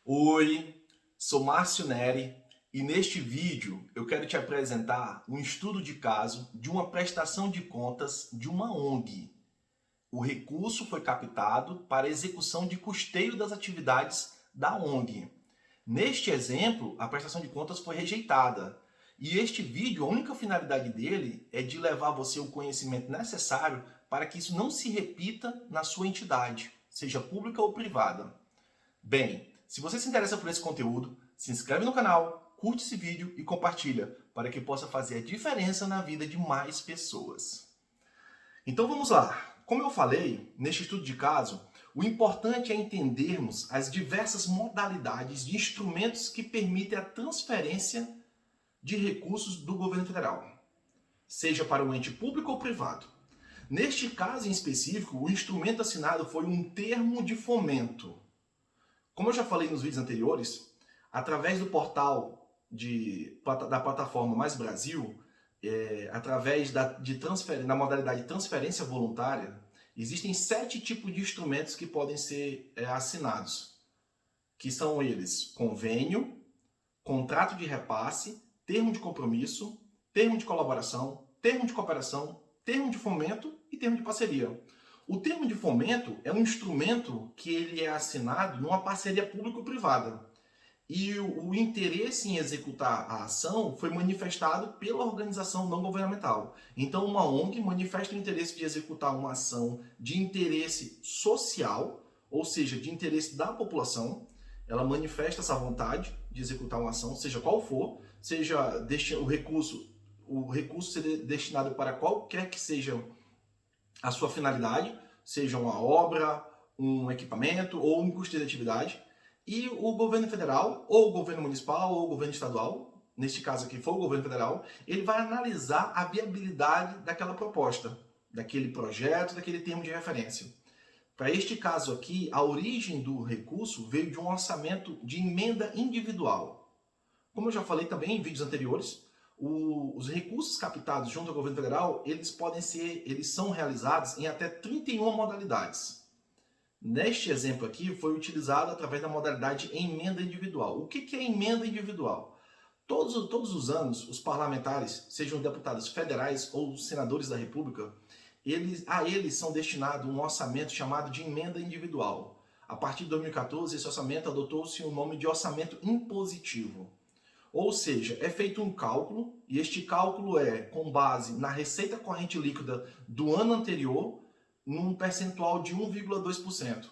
Oi, sou Márcio Neri e neste vídeo eu quero te apresentar um estudo de caso de uma prestação de contas de uma ONG. O recurso foi captado para execução de custeio das atividades da ONG. Neste exemplo, a prestação de contas foi rejeitada. E este vídeo, a única finalidade dele é de levar você o conhecimento necessário para que isso não se repita na sua entidade, seja pública ou privada. Bem, se você se interessa por esse conteúdo, se inscreve no canal, curte esse vídeo e compartilha para que possa fazer a diferença na vida de mais pessoas. Então vamos lá. Como eu falei, neste estudo de caso, o importante é entendermos as diversas modalidades de instrumentos que permitem a transferência de recursos do governo federal, seja para um ente público ou privado. Neste caso em específico, o instrumento assinado foi um termo de fomento. Como eu já falei nos vídeos anteriores, através do portal da plataforma Mais Brasil, através da modalidade de transferência voluntária, existem 7 tipos de instrumentos que podem ser assinados, que são eles: convênio, contrato de repasse, termo de compromisso, termo de colaboração, termo de cooperação, termo de fomento e termo de parceria. O termo de fomento é um instrumento que ele é assinado numa parceria público-privada. E o interesse em executar a ação foi manifestado pela organização não governamental. Então, uma ONG manifesta o interesse de executar uma ação de interesse social, ou seja, de interesse da população. Ela manifesta essa vontade de executar uma ação, seja qual for, seja o recurso ser destinado para qualquer que seja a sua finalidade, seja uma obra, um equipamento ou um custo de atividade. E o governo federal, ou o governo municipal, ou o governo estadual, neste caso aqui foi o governo federal, ele vai analisar a viabilidade daquela proposta, daquele projeto, daquele termo de referência. Para este caso aqui, a origem do recurso veio de um orçamento de emenda individual. Como eu já falei também em vídeos anteriores, os recursos captados junto ao governo federal, eles são realizados em até 31 modalidades. Neste exemplo aqui, foi utilizado através da modalidade emenda individual. O que é emenda individual? Todos os anos, os parlamentares, sejam deputados federais ou senadores da República, eles são destinados um orçamento chamado de emenda individual. A partir de 2014, esse orçamento adotou-se o nome de orçamento impositivo. Ou seja, é feito um cálculo, e este cálculo é com base na receita corrente líquida do ano anterior, num percentual de 1,2%.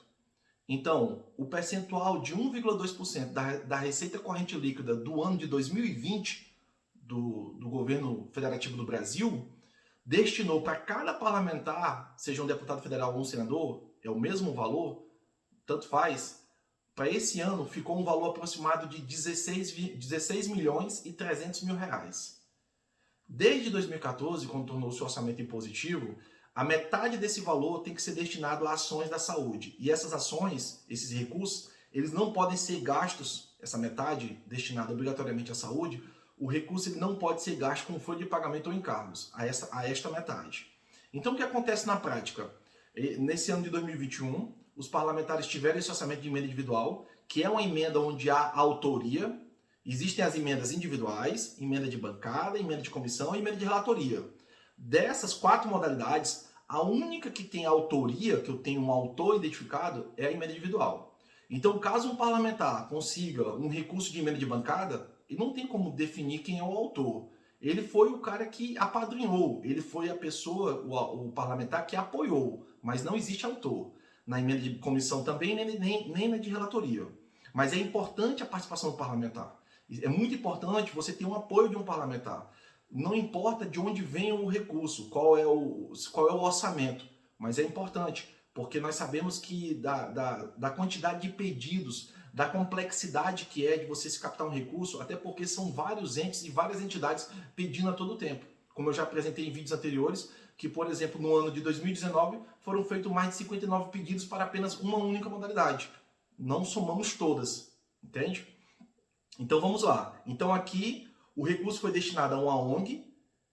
Então, o percentual de 1,2% da receita corrente líquida do ano de 2020, do governo federativo do Brasil, destinou para cada parlamentar, seja um deputado federal ou um senador, é o mesmo valor, tanto faz. Para esse ano, ficou um valor aproximado de 16 milhões e 300 mil reais. Desde 2014, quando tornou-se o orçamento impositivo, a metade desse valor tem que ser destinado a ações da saúde. E essas ações, esses recursos, eles não podem ser gastos, essa metade destinada obrigatoriamente à saúde, o recurso ele não pode ser gasto com folha de pagamento ou encargos, a esta metade. Então, o que acontece na prática? Nesse ano de 2021, os parlamentares tiveram esse orçamento de emenda individual, que é uma emenda onde há autoria. Existem as emendas individuais, emenda de bancada, emenda de comissão e emenda de relatoria. Dessas 4 modalidades, a única que tem autoria, que eu tenho um autor identificado, é a emenda individual. Então, caso um parlamentar consiga um recurso de emenda de bancada, ele não tem como definir quem é o autor. Ele foi o cara que apadrinhou, ele foi a pessoa, o parlamentar que apoiou, mas não existe autor. Na emenda de comissão também, nem na de relatoria. Mas é importante a participação do parlamentar. É muito importante você ter um apoio de um parlamentar. Não importa de onde vem o recurso, qual é o orçamento, mas é importante, porque nós sabemos que da quantidade de pedidos, da complexidade que é de você se captar um recurso, até porque são vários entes e várias entidades pedindo a todo tempo. Como eu já apresentei em vídeos anteriores, que, por exemplo, no ano de 2019, foram feitos mais de 59 pedidos para apenas uma única modalidade. Não somamos todas, entende? Então vamos lá. Então aqui o recurso foi destinado a uma ONG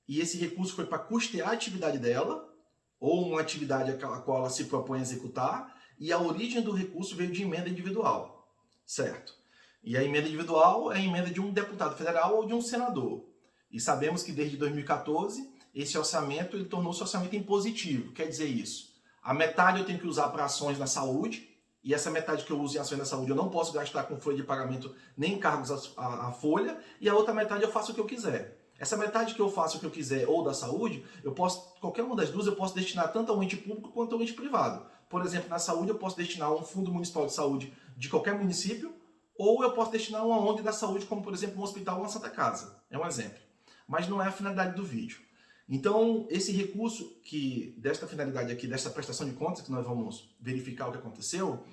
e esse recurso foi para custear a atividade dela, ou uma atividade a qual ela se propõe a executar, e a origem do recurso veio de emenda individual, certo? E a emenda individual é a emenda de um deputado federal ou de um senador. E sabemos que desde 2014, esse orçamento ele tornou-se orçamento impositivo. Quer dizer isso? A metade eu tenho que usar para ações na saúde, e essa metade que eu uso em ações na saúde eu não posso gastar com folha de pagamento nem cargos à folha, e a outra metade eu faço o que eu quiser. Essa metade que eu faço o que eu quiser ou da saúde, eu posso, qualquer uma das duas eu posso destinar tanto ao ente público quanto ao ente privado. Por exemplo, na saúde eu posso destinar a um fundo municipal de saúde de qualquer município, ou eu posso destinar a uma ONG da saúde, como por exemplo um hospital ou uma Santa Casa. É um exemplo. Mas não é a finalidade do vídeo. Então, esse recurso que desta finalidade aqui, desta prestação de contas, que nós vamos verificar o que aconteceu,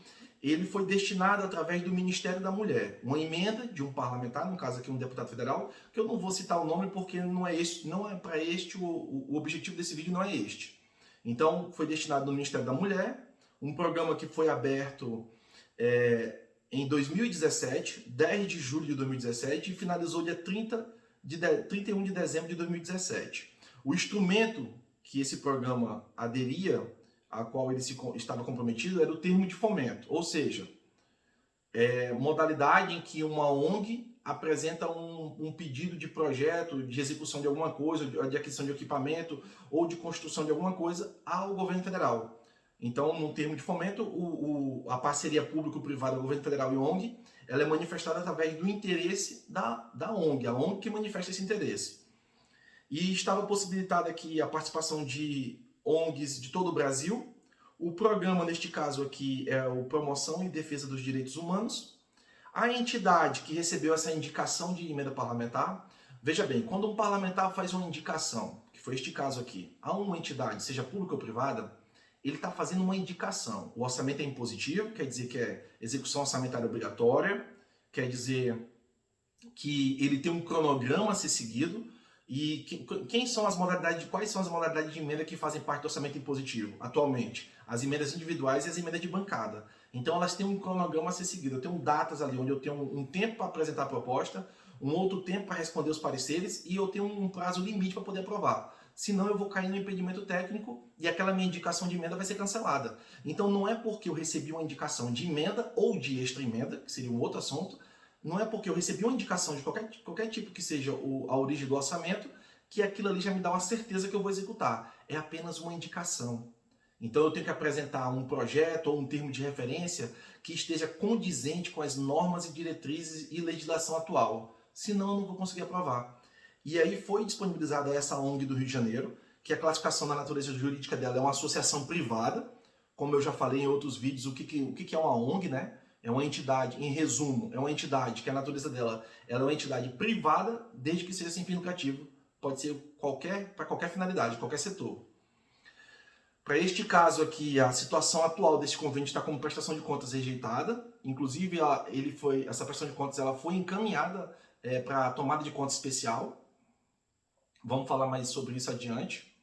ele foi destinado através do Ministério da Mulher. Uma emenda de um parlamentar, no caso aqui um deputado federal, que eu não vou citar o nome porque não é para este, o objetivo desse vídeo não é este. Então, foi destinado no Ministério da Mulher, um programa que foi aberto em 2017, 10 de julho de 2017, e finalizou dia 31 de dezembro de 2017. O instrumento que esse programa aderia, a qual ele estava comprometido, era o termo de fomento, ou seja, modalidade em que uma ONG apresenta um pedido de projeto, de execução de alguma coisa, de aquisição de equipamento ou de construção de alguma coisa ao governo federal. Então, no termo de fomento, a parceria público-privada, governo federal e ONG, ela é manifestada através do interesse da ONG, a ONG que manifesta esse interesse. E estava possibilitada aqui a participação de ONGs de todo o Brasil. O programa, neste caso aqui, é o Promoção e Defesa dos Direitos Humanos. A entidade que recebeu essa indicação de emenda parlamentar, veja bem, quando um parlamentar faz uma indicação, que foi este caso aqui, a uma entidade, seja pública ou privada, ele está fazendo uma indicação. O orçamento é impositivo, quer dizer que é execução orçamentária obrigatória, quer dizer que ele tem um cronograma a ser seguido. E quais são as modalidades de emenda que fazem parte do orçamento impositivo atualmente? As emendas individuais e as emendas de bancada. Então elas têm um cronograma a ser seguido. Eu tenho datas ali onde eu tenho um tempo para apresentar a proposta, um outro tempo para responder os pareceres e eu tenho um prazo limite para poder aprovar. Senão eu vou cair no impedimento técnico e aquela minha indicação de emenda vai ser cancelada. Então não é porque eu recebi uma indicação de emenda ou de extra emenda, que seria um outro assunto, não é porque eu recebi uma indicação de qualquer tipo que seja a origem do orçamento, que aquilo ali já me dá uma certeza que eu vou executar. É apenas uma indicação. Então eu tenho que apresentar um projeto ou um termo de referência que esteja condizente com as normas e diretrizes e legislação atual. Senão eu não vou conseguir aprovar. E aí foi disponibilizada essa ONG do Rio de Janeiro, que a classificação na natureza jurídica dela é uma associação privada. Como eu já falei em outros vídeos, o que é uma ONG, né? É uma entidade, em resumo, é uma entidade que a natureza dela ela é uma entidade privada, desde que seja sem fim lucrativo. Pode ser para qualquer finalidade, qualquer setor. Para este caso aqui, a situação atual desse convênio está como prestação de contas rejeitada. Inclusive, essa prestação de contas ela foi encaminhada para tomada de conta especial. Vamos falar mais sobre isso adiante.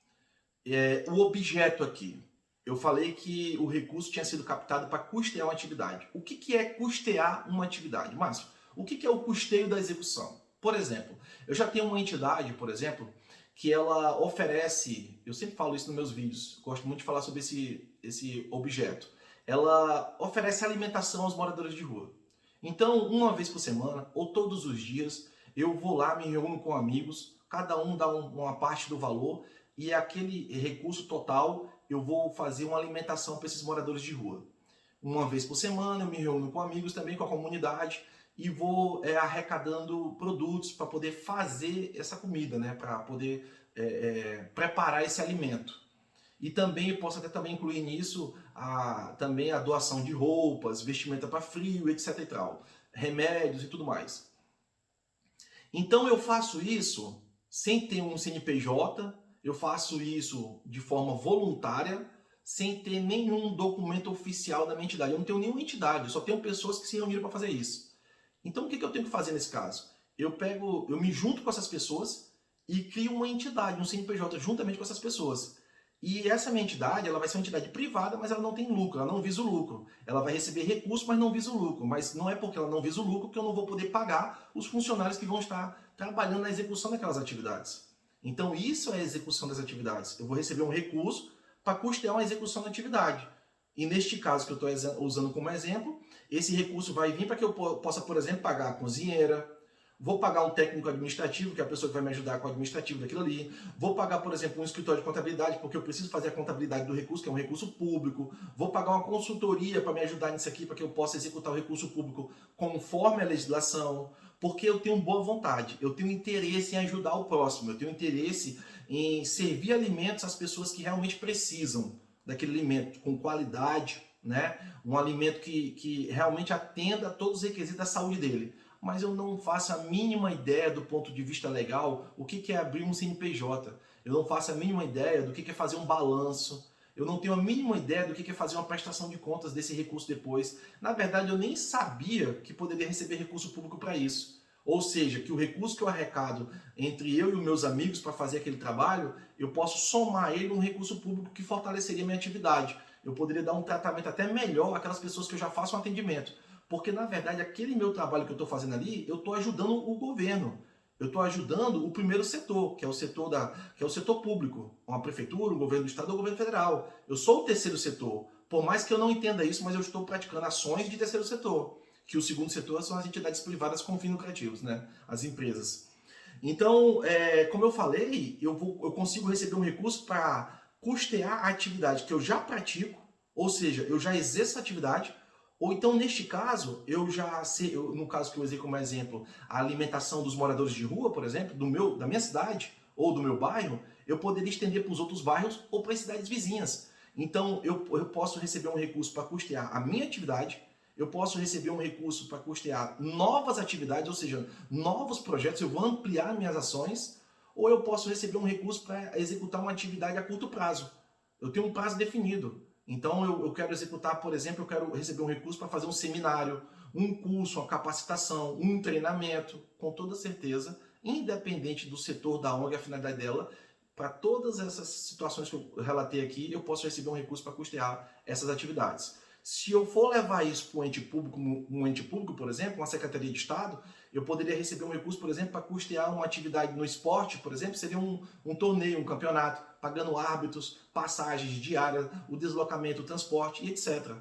O objeto aqui. Eu falei que o recurso tinha sido captado para custear uma atividade. O que é custear uma atividade? Márcio, o que é o custeio da execução? Por exemplo, eu já tenho uma entidade, por exemplo, que ela oferece, eu sempre falo isso nos meus vídeos, gosto muito de falar sobre esse objeto. Ela oferece alimentação aos moradores de rua. Então, uma vez por semana, ou todos os dias, eu vou lá, me reúno com amigos, cada um dá uma parte do valor, e aquele recurso total eu vou fazer uma alimentação para esses moradores de rua. Uma vez por semana eu me reúno com amigos também, com a comunidade, e vou arrecadando produtos para poder fazer essa comida, né? Para poder preparar esse alimento. E também eu posso até também incluir nisso também a doação de roupas, vestimenta para frio, etc. e tal, remédios e tudo mais. Então eu faço isso sem ter um CNPJ, eu faço isso de forma voluntária, sem ter nenhum documento oficial da minha entidade. Eu não tenho nenhuma entidade, eu só tenho pessoas que se reuniram para fazer isso. Então o que eu tenho que fazer nesse caso? Eu me junto com essas pessoas e crio uma entidade, um CNPJ, juntamente com essas pessoas. E essa minha entidade, ela vai ser uma entidade privada, mas ela não tem lucro, ela não visa o lucro. Ela vai receber recursos, mas não visa o lucro. Mas não é porque ela não visa o lucro que eu não vou poder pagar os funcionários que vão estar trabalhando na execução daquelas atividades. Então isso é a execução das atividades. Eu vou receber um recurso para custear uma execução da atividade. E neste caso que eu estou usando como exemplo, Esse recurso vai vir para que eu possa, por exemplo, pagar a cozinheira, vou pagar um técnico administrativo, que é a pessoa que vai me ajudar com o administrativo daquilo ali. Vou pagar, por exemplo, um escritório de contabilidade, porque eu preciso fazer a contabilidade do recurso, que é um recurso público. Vou pagar uma consultoria para me ajudar nisso aqui, para que eu possa executar o recurso público conforme a legislação. Porque eu tenho boa vontade, eu tenho interesse em ajudar o próximo, eu tenho interesse em servir alimentos às pessoas que realmente precisam daquele alimento com qualidade, né? Um alimento que realmente atenda a todos os requisitos da saúde dele. Mas eu não faço a mínima ideia do ponto de vista legal o que é abrir um CNPJ. Eu não faço a mínima ideia do que é fazer um balanço. Eu não tenho a mínima ideia do que é fazer uma prestação de contas desse recurso depois. Na verdade, eu nem sabia que poderia receber recurso público para isso. Ou seja, que o recurso que eu arrecado entre eu e os meus amigos para fazer aquele trabalho, eu posso somar ele num recurso público que fortaleceria minha atividade. Eu poderia dar um tratamento até melhor àquelas pessoas que eu já faço um atendimento. Porque, na verdade, aquele meu trabalho que eu estou fazendo ali, eu estou ajudando o governo. Eu estou ajudando o primeiro setor, que é o setor público. Uma prefeitura, um governo do estado ou um governo federal. Eu sou o terceiro setor. Por mais que eu não entenda isso, mas eu estou praticando ações de terceiro setor. Que o segundo setor são as entidades privadas com fins lucrativos, né? As empresas. Então, como eu falei, eu consigo receber um recurso para custear a atividade que eu já pratico, ou seja, eu já exerço a atividade, ou então, neste caso, eu já sei, no caso que eu usei como exemplo, a alimentação dos moradores de rua, por exemplo, da minha cidade ou do meu bairro, eu poderia estender para os outros bairros ou para as cidades vizinhas. Então, eu posso receber um recurso para custear a minha atividade, eu posso receber um recurso para custear novas atividades, ou seja, novos projetos, eu vou ampliar minhas ações, ou eu posso receber um recurso para executar uma atividade a curto prazo. Eu tenho um prazo definido. Então eu quero executar, por exemplo, eu quero receber um recurso para fazer um seminário, um curso, uma capacitação, um treinamento, com toda certeza, independente do setor da ONG, a finalidade dela, para todas essas situações que eu relatei aqui, eu posso receber um recurso para custear essas atividades. Se eu for levar isso para um ente público, por exemplo, uma Secretaria de Estado, eu poderia receber um recurso, por exemplo, para custear uma atividade no esporte, por exemplo, seria um torneio, um campeonato, pagando árbitros, passagens diárias, o deslocamento, o transporte, etc.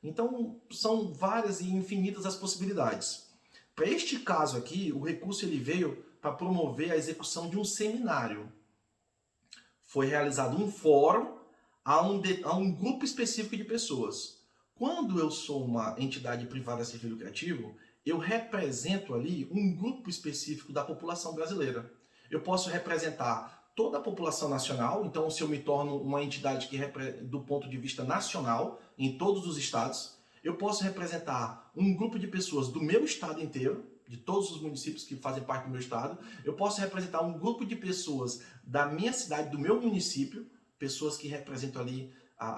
Então, são várias e infinitas as possibilidades. Para este caso aqui, o recurso ele veio para promover a execução de um seminário. Foi realizado um fórum a um grupo específico de pessoas. Quando eu sou uma entidade privada sem fim lucrativo, eu represento ali um grupo específico da população brasileira. Eu posso representar toda a população nacional, então se eu me torno uma entidade que do ponto de vista nacional, em todos os estados, eu posso representar um grupo de pessoas do meu estado inteiro, de todos os municípios que fazem parte do meu estado, eu posso representar um grupo de pessoas da minha cidade, do meu município, pessoas que representam ali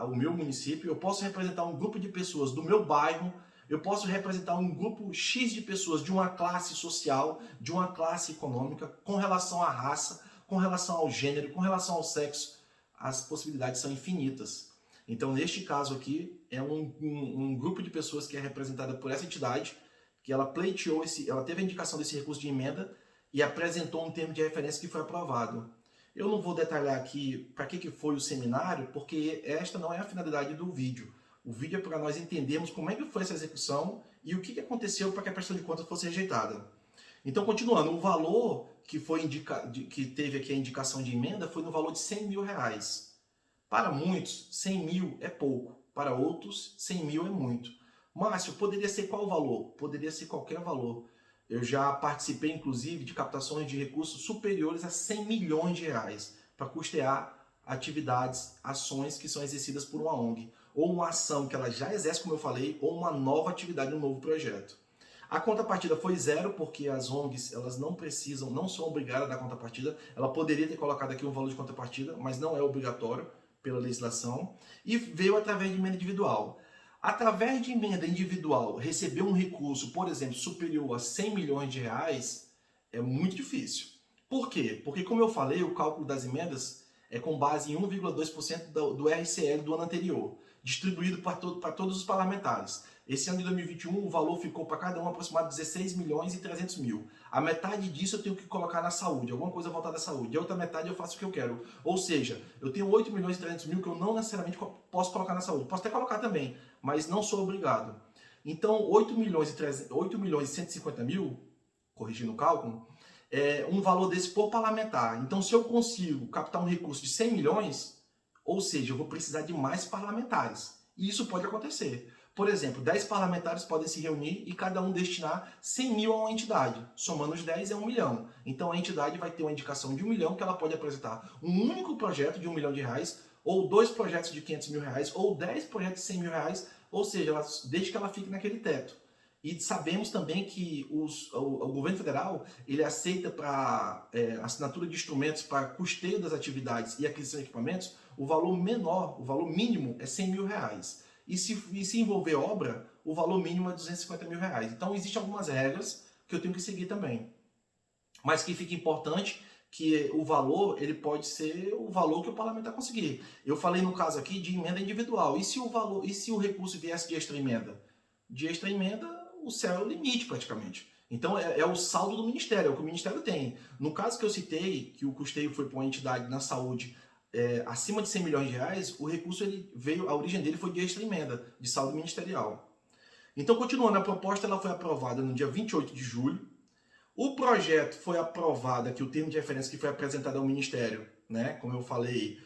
o meu município, eu posso representar um grupo de pessoas do meu bairro, eu posso representar um grupo X de pessoas de uma classe social, de uma classe econômica, com relação à raça, com relação ao gênero, com relação ao sexo. As possibilidades são infinitas. Então, neste caso aqui, é um grupo de pessoas que é representada por essa entidade, que ela pleiteou, ela teve a indicação desse recurso de emenda e apresentou um termo de referência que foi aprovado. Eu não vou detalhar aqui para que foi o seminário, porque esta não é a finalidade do vídeo. O vídeo é para nós entendermos como é que foi essa execução e o que aconteceu para que a prestação de contas fosse rejeitada. Então, continuando, o valor que teve aqui a indicação de emenda foi no valor de R$100 mil. Para muitos, 100 mil é pouco. Para outros, 100 mil é muito. Márcio, poderia ser qual valor? Poderia ser qualquer valor. Eu já participei, inclusive, de captações de recursos superiores a R$100 milhões para custear atividades, ações que são exercidas por uma ONG. Ou uma ação que ela já exerce, como eu falei, ou uma nova atividade, um novo projeto. A contrapartida foi zero, porque as ONGs elas não são obrigadas a dar contrapartida. Ela poderia ter colocado aqui um valor de contrapartida, mas não é obrigatório pela legislação. E veio através de emenda individual. Através de emenda individual, receber um recurso, por exemplo, superior a R$100 milhões, é muito difícil. Por quê? Porque, como eu falei, o cálculo das emendas é com base em 1,2% do RCL do ano anterior, distribuído para todos os parlamentares. Esse ano de 2021, o valor ficou para cada um aproximado de 16 milhões e 300 mil. A metade disso eu tenho que colocar na saúde, alguma coisa voltada à saúde. A outra metade eu faço o que eu quero. Ou seja, eu tenho 8 milhões e 300 mil que eu não necessariamente posso colocar na saúde. Posso até colocar também, mas não sou obrigado. Então, 8.150.000, corrigindo o cálculo, é um valor desse por parlamentar. Então, se eu consigo captar um recurso de 100 milhões, ou seja, eu vou precisar de mais parlamentares. E isso pode acontecer. Por exemplo, 10 parlamentares podem se reunir e cada um destinar 100 mil a uma entidade. Somando os 10 é 1 milhão. Então a entidade vai ter uma indicação de 1 milhão que ela pode apresentar um único projeto de 1 milhão de reais, ou 2 projetos de 500 mil reais, ou 10 projetos de 100 mil reais, ou seja, desde que ela fique naquele teto. E sabemos também que o governo federal ele aceita para assinatura de instrumentos para custeio das atividades e aquisição de equipamentos, o valor menor, o valor mínimo é 100 mil reais. E se envolver obra, o valor mínimo é 250 mil reais. Então existem algumas regras que eu tenho que seguir também. Mas que fica importante que o valor ele pode ser o valor que o parlamentar conseguir. Eu falei no caso aqui de emenda individual. E se o recurso viesse de extra emenda? De extra emenda, o céu é o limite praticamente. Então é o saldo do Ministério, é o que o Ministério tem. No caso que eu citei, que o custeio foi para uma entidade na saúde acima de 100 milhões de reais, o recurso a origem dele foi de extra emenda, de saldo ministerial. Então, continuando, a proposta ela foi aprovada no dia 28 de julho. O projeto foi aprovado, aqui o termo de referência que foi apresentado ao Ministério, né? Como eu falei,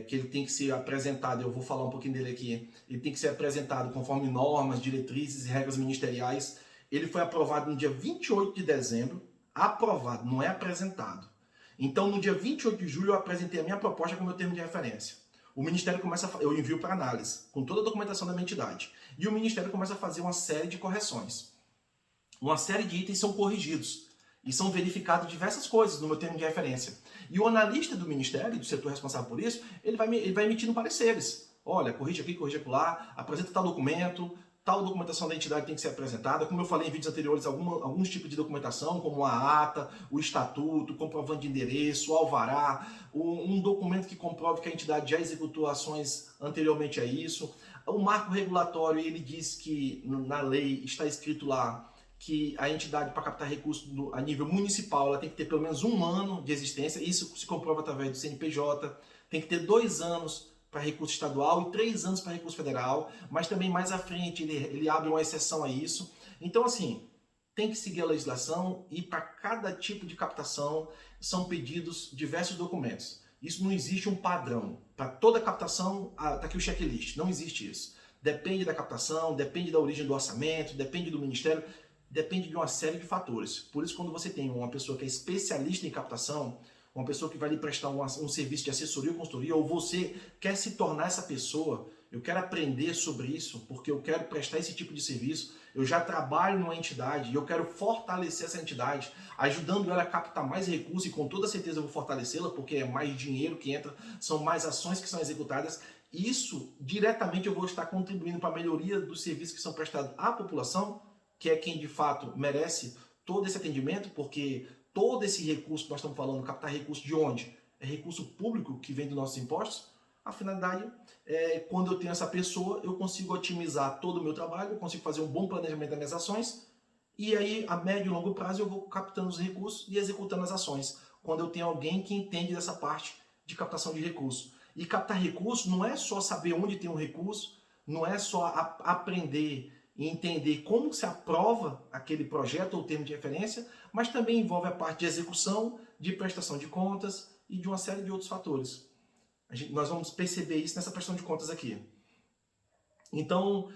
que ele tem que ser apresentado, eu vou falar um pouquinho dele aqui, ele tem que ser apresentado conforme normas, diretrizes e regras ministeriais. Ele foi aprovado no dia 28 de dezembro, aprovado, não é apresentado. Então, no dia 28 de julho, eu apresentei a minha proposta com o meu termo de referência. O Ministério eu envio para análise, com toda a documentação da minha entidade. E o Ministério começa a fazer uma série de correções. Uma série de itens são corrigidos. E são verificadas diversas coisas no meu termo de referência. E o analista do Ministério, do setor responsável por isso, ele vai emitindo pareceres. Olha, corrige aqui, corrige acolá, apresenta tal documento, tal documentação da entidade tem que ser apresentada. Como eu falei em vídeos anteriores, alguns tipos de documentação, como a ata, o estatuto, comprovante de endereço, o alvará, um documento que comprove que a entidade já executou ações anteriormente a isso. O marco regulatório, ele diz que na lei está escrito lá que a entidade, para captar recursos a nível municipal, ela tem que ter pelo menos 1 ano de existência. Isso se comprova através do CNPJ. Tem que ter 2 anos para recurso estadual e 3 anos para recurso federal, mas também mais à frente ele abre uma exceção a isso. Então, assim, tem que seguir a legislação e para cada tipo de captação são pedidos diversos documentos. Isso não existe um padrão. Para toda captação, está aqui o checklist. Não existe isso. Depende da captação, depende da origem do orçamento, depende do ministério, depende de uma série de fatores. Por isso, quando você tem uma pessoa que é especialista em captação, uma pessoa que vai lhe prestar um serviço de assessoria ou consultoria, ou você quer se tornar essa pessoa, eu quero aprender sobre isso, porque eu quero prestar esse tipo de serviço, eu já trabalho numa entidade e eu quero fortalecer essa entidade, ajudando ela a captar mais recursos e com toda certeza eu vou fortalecê-la, porque é mais dinheiro que entra, são mais ações que são executadas. Isso, diretamente, eu vou estar contribuindo para a melhoria dos serviços que são prestados à população, que é quem de fato merece todo esse atendimento, porque todo esse recurso que nós estamos falando, captar recurso de onde? É recurso público que vem dos nossos impostos. A finalidade é, quando eu tenho essa pessoa, eu consigo otimizar todo o meu trabalho, eu consigo fazer um bom planejamento das minhas ações, e aí a médio e longo prazo eu vou captando os recursos e executando as ações, quando eu tenho alguém que entende dessa parte de captação de recursos. E captar recursos não é só saber onde tem um recurso, não é só aprender e entender como se aprova aquele projeto ou termo de referência, mas também envolve a parte de execução, de prestação de contas e de uma série de outros fatores. Nós vamos perceber isso nessa prestação de contas aqui. Então,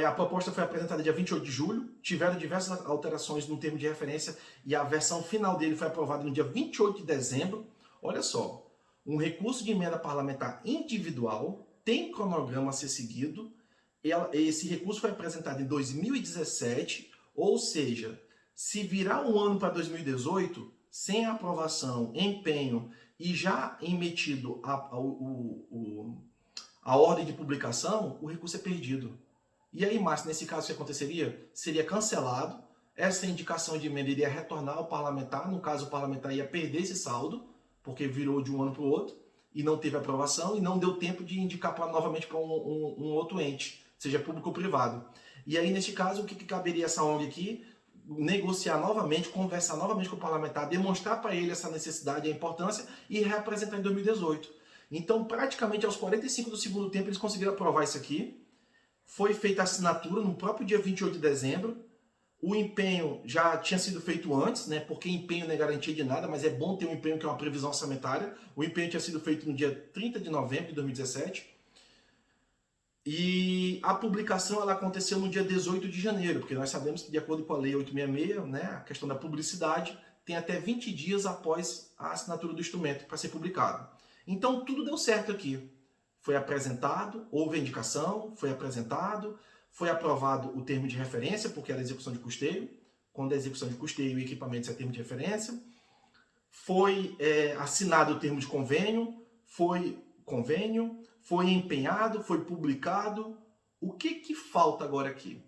a proposta foi apresentada dia 28 de julho, tiveram diversas alterações no termo de referência e a versão final dele foi aprovada no dia 28 de dezembro. Olha só, um recurso de emenda parlamentar individual tem cronograma a ser seguido. Esse recurso foi apresentado em 2017, ou seja, se virar um ano para 2018, sem aprovação, empenho e já emitido a ordem de publicação, o recurso é perdido. E aí, Márcio, nesse caso o que aconteceria? Seria cancelado, essa indicação de emenda iria retornar ao parlamentar, no caso o parlamentar ia perder esse saldo, porque virou de um ano para o outro, e não teve aprovação, e não deu tempo de indicar novamente para um outro ente, seja público ou privado. E aí, neste caso, o que caberia essa ONG aqui? Negociar novamente, conversar novamente com o parlamentar, demonstrar para ele essa necessidade e a importância e reapresentar em 2018. Então, praticamente aos 45 do segundo tempo, eles conseguiram aprovar isso aqui. Foi feita a assinatura no próprio dia 28 de dezembro. O empenho já tinha sido feito antes, né? Porque empenho não é garantia de nada, mas é bom ter um empenho que é uma previsão orçamentária. O empenho tinha sido feito no dia 30 de novembro de 2017. E a publicação ela aconteceu no dia 18 de janeiro, porque nós sabemos que, de acordo com a Lei 866, né, a questão da publicidade, tem até 20 dias após a assinatura do instrumento para ser publicado. Então, tudo deu certo aqui. Foi apresentado, houve a indicação, foi apresentado, foi aprovado o termo de referência, porque era execução de custeio. Quando é execução de custeio e equipamentos é termo de referência. Foi assinado o termo de convênio, foi empenhado, foi publicado. O que falta agora aqui?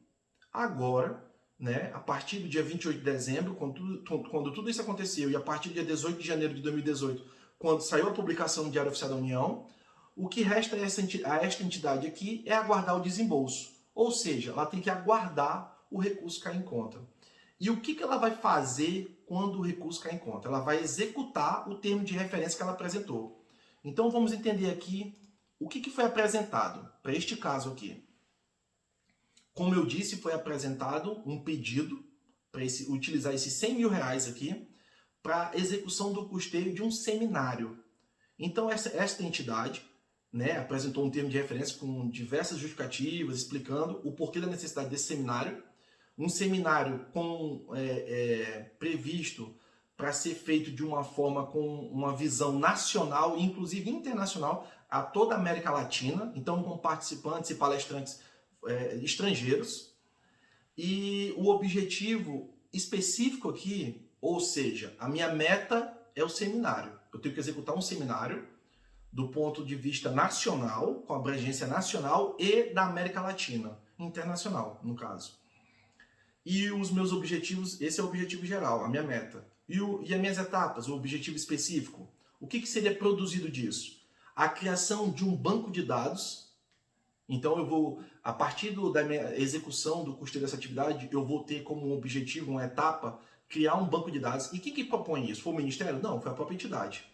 Agora, né, a partir do dia 28 de dezembro, quando tudo isso aconteceu, e a partir do dia 18 de janeiro de 2018, quando saiu a publicação no Diário Oficial da União, o que resta a esta entidade aqui é aguardar o desembolso. Ou seja, ela tem que aguardar o recurso cair em conta. E o que ela vai fazer quando o recurso cair em conta? Ela vai executar o termo de referência que ela apresentou. Então vamos entender aqui o que foi apresentado para este caso aqui. Como eu disse, foi apresentado um pedido para utilizar esses 100 mil reais aqui para execução do custeio de um seminário. Então esta entidade, né, apresentou um termo de referência com diversas justificativas, explicando o porquê da necessidade desse seminário. Um seminário previsto para ser feito de uma forma com uma visão nacional e inclusive internacional a toda a América Latina, então com participantes e palestrantes estrangeiros. E o objetivo específico aqui, ou seja, a minha meta é o seminário. Eu tenho que executar um seminário do ponto de vista nacional, com abrangência nacional e da América Latina, internacional, no caso. E os meus objetivos, esse é o objetivo geral, a minha meta. E as minhas etapas, o objetivo específico. O que seria produzido disso? A criação de um banco de dados. Então eu vou, a partir da minha execução do custeio dessa atividade, eu vou ter como objetivo, uma etapa, criar um banco de dados. E quem que propõe isso? Foi o Ministério? Não, foi a própria entidade.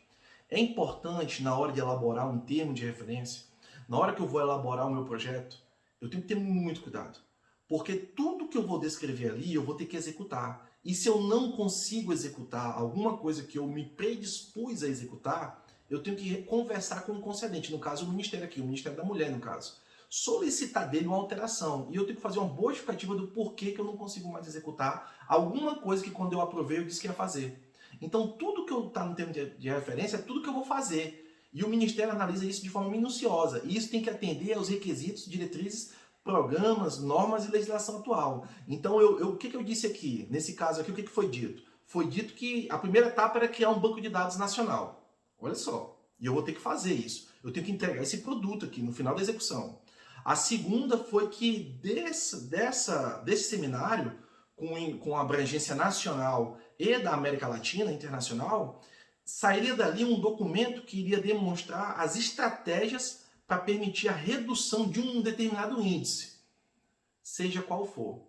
É importante, na hora de elaborar um termo de referência, na hora que eu vou elaborar o meu projeto, eu tenho que ter muito cuidado. Porque tudo que eu vou descrever ali, eu vou ter que executar. E se eu não consigo executar alguma coisa que eu me predispus a executar, eu tenho que conversar com o concedente, no caso o Ministério aqui, o Ministério da Mulher, no caso. Solicitar dele uma alteração. E eu tenho que fazer uma boa justificativa do porquê que eu não consigo mais executar alguma coisa que quando eu aprovei eu disse que ia fazer. Então tudo que está no termo de referência é tudo que eu vou fazer. E o Ministério analisa isso de forma minuciosa. E isso tem que atender aos requisitos, diretrizes, programas, normas e legislação atual. Então, o que eu disse aqui? Nesse caso aqui, o que foi dito? Foi dito que a primeira etapa era criar um banco de dados nacional. Olha só. E eu vou ter que fazer isso. Eu tenho que entregar esse produto aqui no final da execução. A segunda foi que desse seminário, com abrangência nacional e da América Latina, internacional, sairia dali um documento que iria demonstrar as estratégias para permitir a redução de um determinado índice, seja qual for.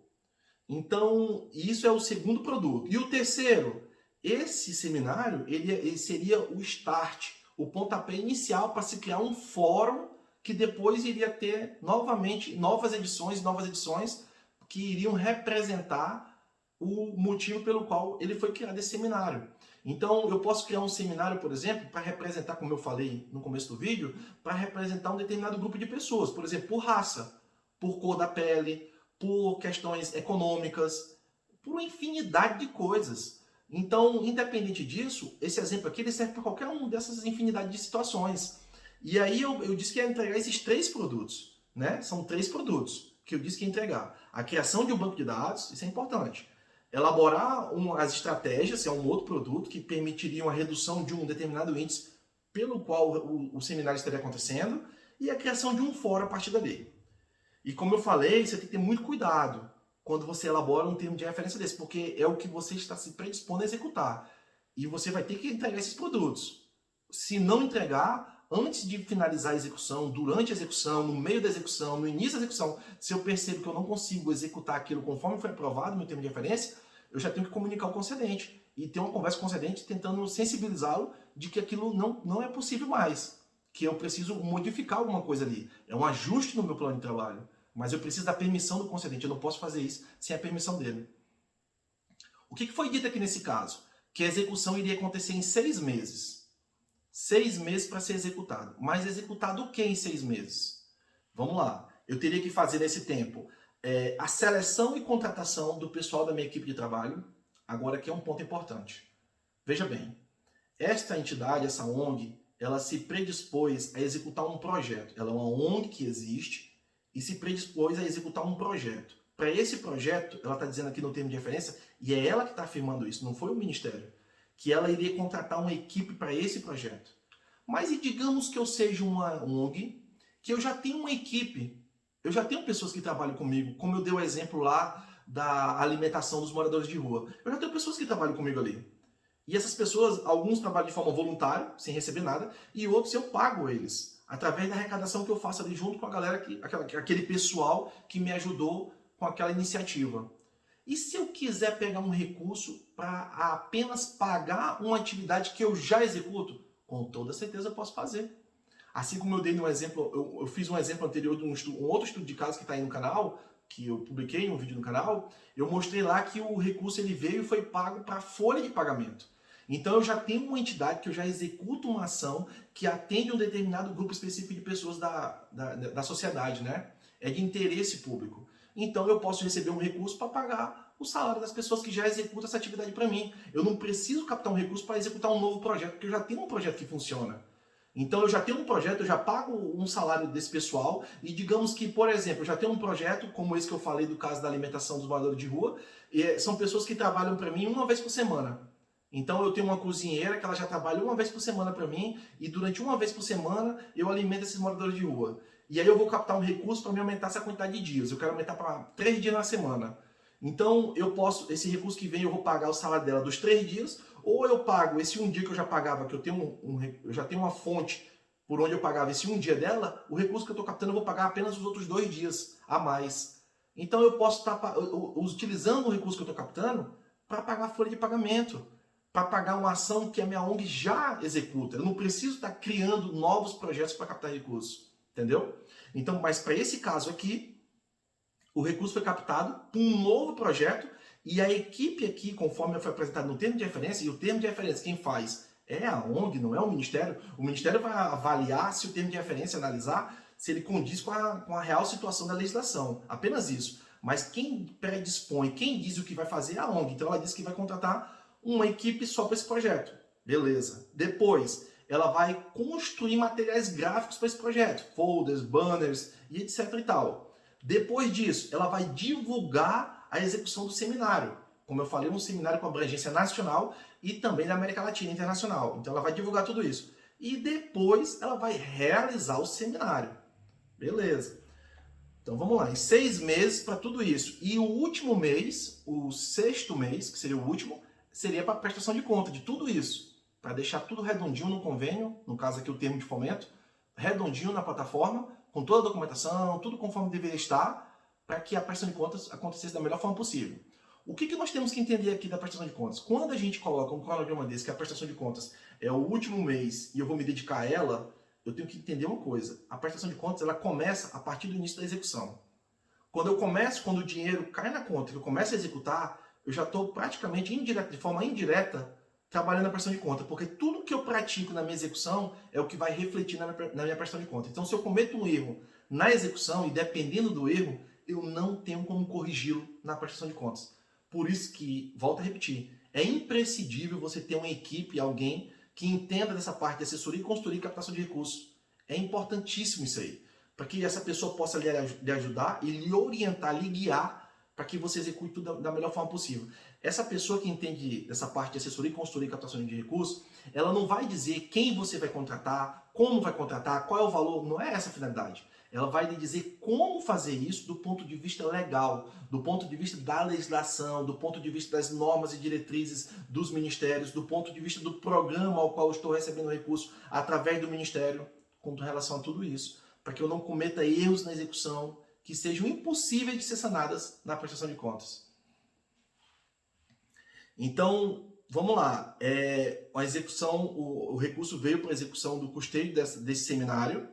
Então, isso é o segundo produto. E o terceiro, esse seminário, ele seria o start, o pontapé inicial para se criar um fórum que depois iria ter novamente novas edições que iriam representar o motivo pelo qual ele foi criado esse seminário. Então, eu posso criar um seminário, por exemplo, para representar, como eu falei no começo do vídeo, para representar um determinado grupo de pessoas, por exemplo, por raça, por cor da pele, por questões econômicas, por uma infinidade de coisas. Então, independente disso, esse exemplo aqui ele serve para qualquer uma dessas infinidade de situações. E aí eu disse que ia entregar esses 3 produtos, né? São 3 produtos que eu disse que ia entregar. A criação de um banco de dados, isso é importante. Elaborar as estratégias, é um outro produto que permitiria uma redução de um determinado índice pelo qual o seminário estaria acontecendo, e a criação de um fórum a partir dali. E como eu falei, você tem que ter muito cuidado quando você elabora um termo de referência desse, porque é o que você está se predispondo a executar. E você vai ter que entregar esses produtos. Se não entregar, antes de finalizar a execução, durante a execução, no meio da execução, no início da execução, se eu percebo que eu não consigo executar aquilo conforme foi aprovado no meu termo de referência, eu já tenho que comunicar ao concedente e ter uma conversa com o concedente tentando sensibilizá-lo de que aquilo não é possível mais, que eu preciso modificar alguma coisa ali. É um ajuste no meu plano de trabalho. mas eu preciso da permissão do concedente, eu não posso fazer isso sem a permissão dele. O que foi dito aqui nesse caso? Que a execução iria acontecer em 6 meses. 6 meses para ser executado. Mas executado o que em 6 meses? Vamos lá. Eu teria que fazer nesse tempo a seleção e contratação do pessoal da minha equipe de trabalho. Agora aqui é um ponto importante. Veja bem, esta entidade, essa ONG, ela se predispôs a executar um projeto. Ela é uma ONG que existe e se predispôs a executar um projeto. Para esse projeto, ela está dizendo aqui no termo de referência, e é ela que está afirmando isso, não foi o Ministério, que ela iria contratar uma equipe para esse projeto. Mas e digamos que eu seja uma ONG, que eu já tenho uma equipe, eu já tenho pessoas que trabalham comigo, como eu dei o exemplo lá da alimentação dos moradores de rua. Eu já tenho pessoas que trabalham comigo ali. E essas pessoas, alguns trabalham de forma voluntária, sem receber nada, e outros eu pago eles, através da arrecadação que eu faço ali junto com a galera, aquele pessoal que me ajudou com aquela iniciativa. E se eu quiser pegar um recurso para apenas pagar uma atividade que eu já executo? Com toda certeza eu posso fazer. Assim como eu dei no exemplo, eu fiz um exemplo anterior de um outro estudo de caso que está aí no canal, que eu publiquei um vídeo no canal, eu mostrei lá que o recurso ele veio e foi pago para a folha de pagamento. Então eu já tenho uma entidade que eu já executo uma ação que atende um determinado grupo específico de pessoas da sociedade, né? É de interesse público. Então eu posso receber um recurso para pagar o salário das pessoas que já executam essa atividade para mim. Eu não preciso captar um recurso para executar um novo projeto, porque eu já tenho um projeto que funciona. Então eu já tenho um projeto, eu já pago um salário desse pessoal e digamos que, por exemplo, eu já tenho um projeto como esse que eu falei do caso da alimentação dos moradores de rua, e são pessoas que trabalham para mim uma vez por semana. Então eu tenho uma cozinheira que ela já trabalha uma vez por semana para mim e durante uma vez por semana eu alimento esses moradores de rua. E aí eu vou captar um recurso para me aumentar essa quantidade de dias. Eu quero aumentar para 3 dias na semana. Então eu posso, esse recurso que vem eu vou pagar o salário dela dos 3 dias, ou eu pago esse um dia que eu já pagava, que eu já tenho uma fonte por onde eu pagava esse um dia dela, o recurso que eu estou captando eu vou pagar apenas os outros 2 dias a mais. Então eu posso estar utilizando o recurso que eu estou captando para pagar a folha de pagamento, para pagar uma ação que a minha ONG já executa. Eu não preciso estar criando novos projetos para captar recursos, entendeu? Então, mas para esse caso aqui, o recurso foi captado por um novo projeto e a equipe aqui, conforme foi apresentado no termo de referência, e o termo de referência quem faz é a ONG, não é o Ministério vai avaliar se o termo de referência, analisar se ele condiz com a real situação da legislação, apenas isso. Mas quem predispõe, quem diz o que vai fazer é a ONG, então ela diz que vai contratar uma equipe só para esse projeto. Beleza. Depois, ela vai construir materiais gráficos para esse projeto, folders, banners e etc e tal. Depois disso, ela vai divulgar a execução do seminário. Como eu falei, um seminário com abrangência nacional e também da América Latina internacional. Então ela vai divulgar tudo isso. E depois ela vai realizar o seminário. Beleza. Então vamos lá, em 6 meses para tudo isso. E o último mês, o 6º mês, que seria o último, seria para a prestação de conta de tudo isso. Para deixar tudo redondinho no convênio, no caso aqui o termo de fomento, redondinho na plataforma, com toda a documentação, tudo conforme deveria estar, para que a prestação de contas acontecesse da melhor forma possível. O que nós temos que entender aqui da prestação de contas? Quando a gente coloca um cronograma desse, que a prestação de contas é o último mês e eu vou me dedicar a ela, eu tenho que entender uma coisa. A prestação de contas ela começa a partir do início da execução. Quando o dinheiro cai na conta e eu começo a executar, eu já estou praticamente de forma indireta, trabalhando na prestação de conta, porque tudo que eu pratico na minha execução é o que vai refletir na minha prestação de conta. Então, se eu cometo um erro na execução, e dependendo do erro, eu não tenho como corrigi-lo na prestação de contas. Por isso que, volto a repetir, é imprescindível você ter uma equipe, alguém que entenda dessa parte de assessoria e construir captação de recursos. É importantíssimo isso aí, para que essa pessoa possa lhe ajudar e lhe orientar, lhe guiar, para que você execute tudo da melhor forma possível. Essa pessoa que entende dessa parte de assessoria e construir captação de recursos, ela não vai dizer quem você vai contratar, como vai contratar, qual é o valor, não é essa a finalidade. Ela vai lhe dizer como fazer isso do ponto de vista legal, do ponto de vista da legislação, do ponto de vista das normas e diretrizes dos ministérios, do ponto de vista do programa ao qual eu estou recebendo recurso através do ministério, com relação a tudo isso, para que eu não cometa erros na execução que sejam impossíveis de ser sanadas na prestação de contas. Então, vamos lá. A execução, o recurso veio para a execução do custeio desse seminário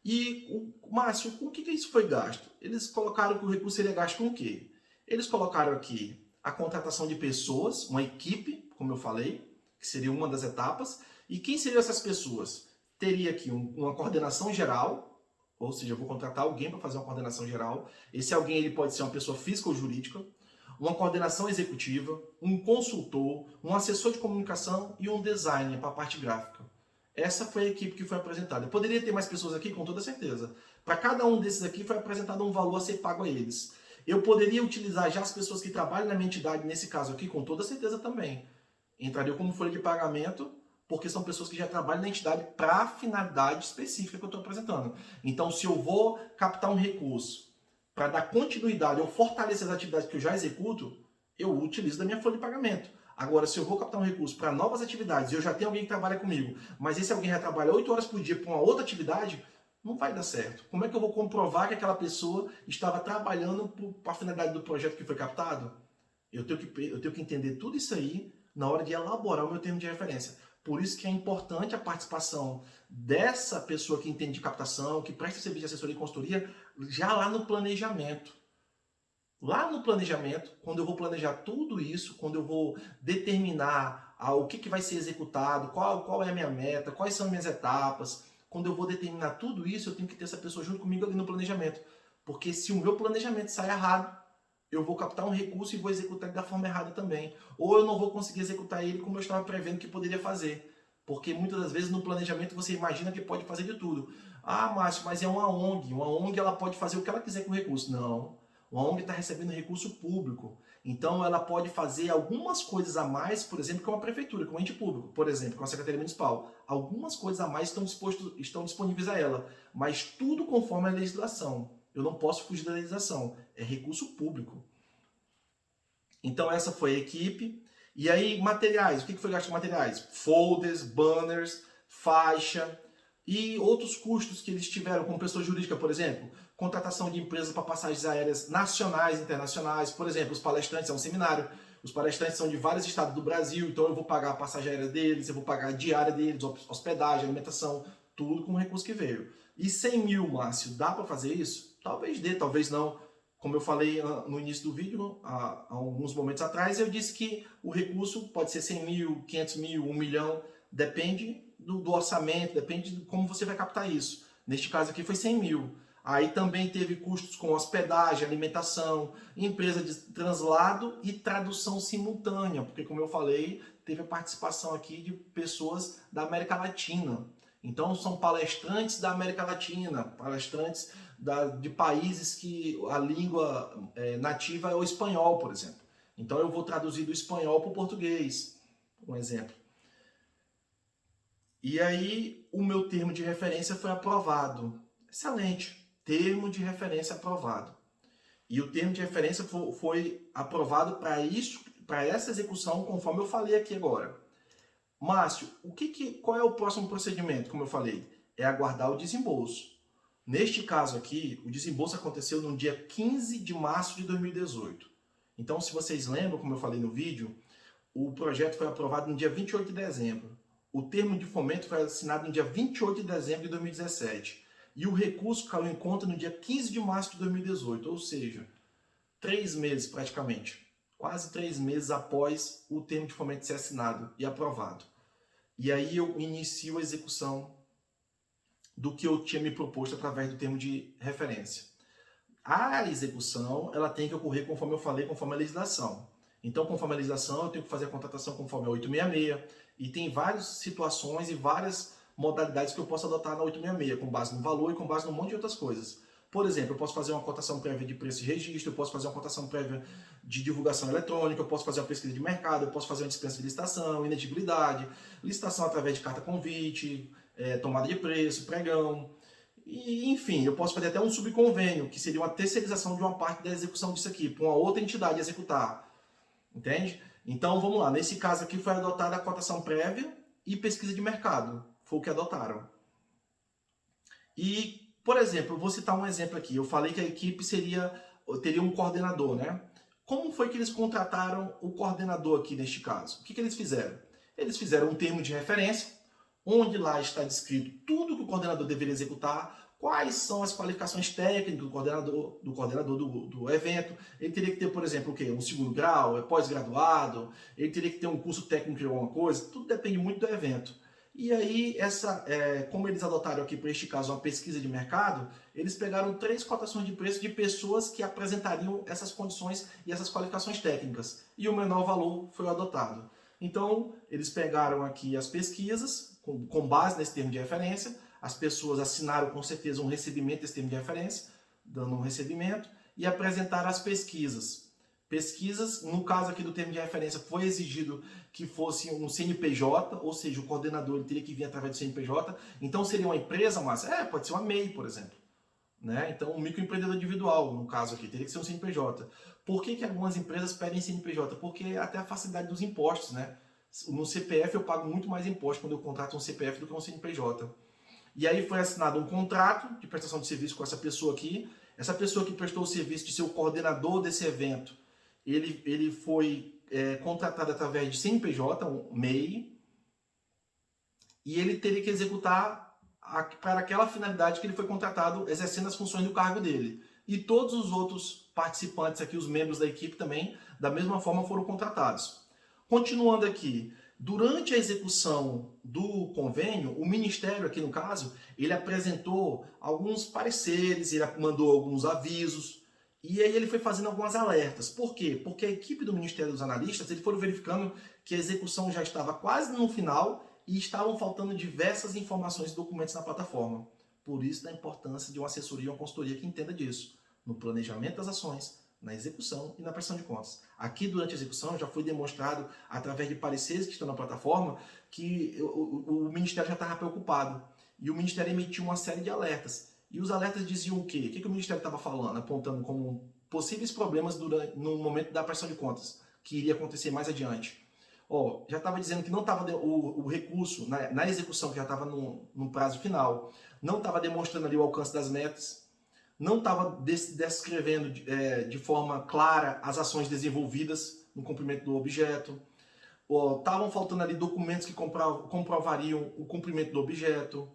E, Márcio, com o que isso foi gasto? Eles colocaram que o recurso seria gasto com o quê? Eles colocaram aqui a contratação de pessoas, uma equipe, como eu falei, que seria uma das etapas. E quem seriam essas pessoas? Teria aqui uma coordenação geral, ou seja, eu vou contratar alguém para fazer uma coordenação geral. Esse alguém ele pode ser uma pessoa física ou jurídica, uma coordenação executiva, um consultor, um assessor de comunicação e um designer para a parte gráfica. Essa foi a equipe que foi apresentada. Eu poderia ter mais pessoas aqui, com toda certeza. Para cada um desses aqui foi apresentado um valor a ser pago a eles. Eu poderia utilizar já as pessoas que trabalham na minha entidade, nesse caso aqui, com toda certeza também. Entraria como folha de pagamento, porque são pessoas que já trabalham na entidade para a finalidade específica que eu estou apresentando. Então, se eu vou captar um recurso para dar continuidade ou fortalecer as atividades que eu já executo, eu utilizo da minha folha de pagamento. Agora, se eu vou captar um recurso para novas atividades e eu já tenho alguém que trabalha comigo, mas esse alguém já trabalha 8 horas por dia para uma outra atividade, não vai dar certo. Como é que eu vou comprovar que aquela pessoa estava trabalhando para a finalidade do projeto que foi captado? Eu tenho que entender tudo isso aí na hora de elaborar o meu termo de referência. Por isso que é importante a participação dessa pessoa que entende de captação, que presta serviço de assessoria e consultoria, já lá no planejamento. Lá no planejamento, quando eu vou planejar tudo isso, quando eu vou determinar o que vai ser executado, qual é a minha meta, quais são as minhas etapas, quando eu vou determinar tudo isso, eu tenho que ter essa pessoa junto comigo ali no planejamento. Porque se o meu planejamento sai errado, eu vou captar um recurso e vou executar ele da forma errada também. Ou eu não vou conseguir executar ele como eu estava prevendo que poderia fazer. Porque muitas das vezes no planejamento você imagina que pode fazer de tudo. Ah, Márcio, mas é uma ONG. Uma ONG ela pode fazer o que ela quiser com o recurso. Não. Uma ONG está recebendo recurso público. Então ela pode fazer algumas coisas a mais, por exemplo, com a prefeitura, com o ente público, por exemplo, com a Secretaria Municipal. Algumas coisas a mais estão disponíveis a ela. Mas tudo conforme a legislação. Eu não posso fugir da legislação. É recurso público. Então essa foi a equipe. E aí, materiais. O que foi gasto com materiais? Folders, banners, faixa e outros custos que eles tiveram como pessoa jurídica, por exemplo. Contratação de empresas para passagens aéreas nacionais e internacionais. Por exemplo, os palestrantes, é um seminário. Os palestrantes são de vários estados do Brasil, então eu vou pagar a passagem aérea deles, eu vou pagar a diária deles, hospedagem, alimentação, tudo com o recurso que veio. E 100 mil, Márcio, dá para fazer isso? Talvez dê, talvez não. Como eu falei no início do vídeo, há alguns momentos atrás, eu disse que o recurso pode ser 100 mil, 500 mil, 1 milhão, depende do orçamento, depende de como você vai captar isso. Neste caso aqui foi 100 mil. Aí também teve custos com hospedagem, alimentação, empresa de translado e tradução simultânea, porque como eu falei, teve a participação aqui de pessoas da América Latina. Então são palestrantes da América Latina, palestrantes de países que a língua nativa é o espanhol, por exemplo. Então eu vou traduzir do espanhol para o português, um exemplo. E aí o meu termo de referência foi aprovado. Excelente, termo de referência aprovado. E o termo de referência foi aprovado para isso, para essa execução, conforme eu falei aqui agora. Márcio, qual é o próximo procedimento? Como eu falei, é aguardar o desembolso. Neste caso aqui, o desembolso aconteceu no dia 15 de março de 2018. Então, se vocês lembram, como eu falei no vídeo, o projeto foi aprovado no dia 28 de dezembro. O termo de fomento foi assinado no dia 28 de dezembro de 2017. E o recurso caiu em conta no dia 15 de março de 2018, ou seja, 3 meses praticamente. Quase 3 meses após o termo de fomento ser assinado e aprovado. E aí eu inicio a execução do que eu tinha me proposto através do termo de referência. A execução ela tem que ocorrer, conforme eu falei, conforme a legislação. Então, conforme a legislação, eu tenho que fazer a contratação conforme a 866, e tem várias situações e várias modalidades que eu posso adotar na 866, com base no valor e com base num monte de outras coisas. Por exemplo, eu posso fazer uma cotação prévia de preço e registro, eu posso fazer uma cotação prévia de divulgação eletrônica, eu posso fazer uma pesquisa de mercado, eu posso fazer uma dispensa de licitação, inelegibilidade, licitação através de carta convite, tomada de preço, pregão, e enfim, eu posso fazer até um subconvênio, que seria uma terceirização de uma parte da execução disso aqui, para uma outra entidade executar, entende? Então vamos lá, nesse caso aqui foi adotada a cotação prévia e pesquisa de mercado, foi o que adotaram. E, por exemplo, eu vou citar um exemplo aqui, eu falei que a equipe teria um coordenador, né? Como foi que eles contrataram o coordenador aqui neste caso? O que eles fizeram? Eles fizeram um termo de referência, onde lá está descrito tudo que o coordenador deveria executar, Quais são as qualificações técnicas do evento? Ele teria que ter, por exemplo, o quê? Um segundo grau, é pós-graduado, ele teria que ter um curso técnico de alguma coisa, tudo depende muito do evento. E aí, como eles adotaram aqui, para este caso, uma pesquisa de mercado, eles pegaram 3 cotações de preço de pessoas que apresentariam essas condições e essas qualificações técnicas. E o menor valor foi adotado. Então, eles pegaram aqui as pesquisas, com base nesse termo de referência, as pessoas assinaram com certeza um recebimento desse termo de referência, dando um recebimento, e apresentaram as pesquisas. Pesquisas, no caso aqui do termo de referência, foi exigido que fosse um CNPJ, ou seja, o coordenador ele teria que vir através do CNPJ. Então seria uma empresa, mas pode ser uma MEI, por exemplo. Né? Então, um microempreendedor individual, no caso aqui, teria que ser um CNPJ. Por que algumas empresas pedem CNPJ? Porque até a facilidade dos impostos, né? No CPF eu pago muito mais imposto quando eu contrato um CPF do que um CNPJ. E aí foi assinado um contrato de prestação de serviço com essa pessoa aqui. Essa pessoa que prestou o serviço de ser o coordenador desse evento, ele foi contratado através de CNPJ, um MEI, e ele teria que executar para aquela finalidade que ele foi contratado, exercendo as funções do cargo dele. E todos os outros participantes aqui, os membros da equipe também, da mesma forma foram contratados. Continuando aqui, durante a execução do convênio, o Ministério, aqui no caso, ele apresentou alguns pareceres, ele mandou alguns avisos, e aí ele foi fazendo algumas alertas. Por quê? Porque a equipe do Ministério dos Analistas, eles foram verificando que a execução já estava quase no final e estavam faltando diversas informações e documentos na plataforma. Por isso, da importância de uma assessoria, uma consultoria que entenda disso, no planejamento das ações, na execução e na prestação de contas. Aqui, durante a execução, já foi demonstrado, através de pareceres que estão na plataforma, que o Ministério já estava preocupado. E o Ministério emitiu uma série de alertas. E os alertas diziam o quê? O que o Ministério estava falando, apontando como possíveis problemas no momento da prestação de contas, que iria acontecer mais adiante? Já estava dizendo que não estava o recurso na execução, que já estava no prazo final, não estava demonstrando ali o alcance das metas, não estava descrevendo de forma clara as ações desenvolvidas no cumprimento do objeto, estavam faltando ali documentos que comprovariam o cumprimento do objeto,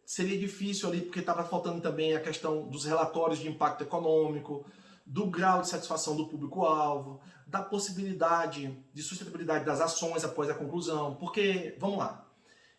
seria difícil ali porque estava faltando também a questão dos relatórios de impacto econômico, do grau de satisfação do público-alvo, da possibilidade de sustentabilidade das ações após a conclusão, porque, vamos lá,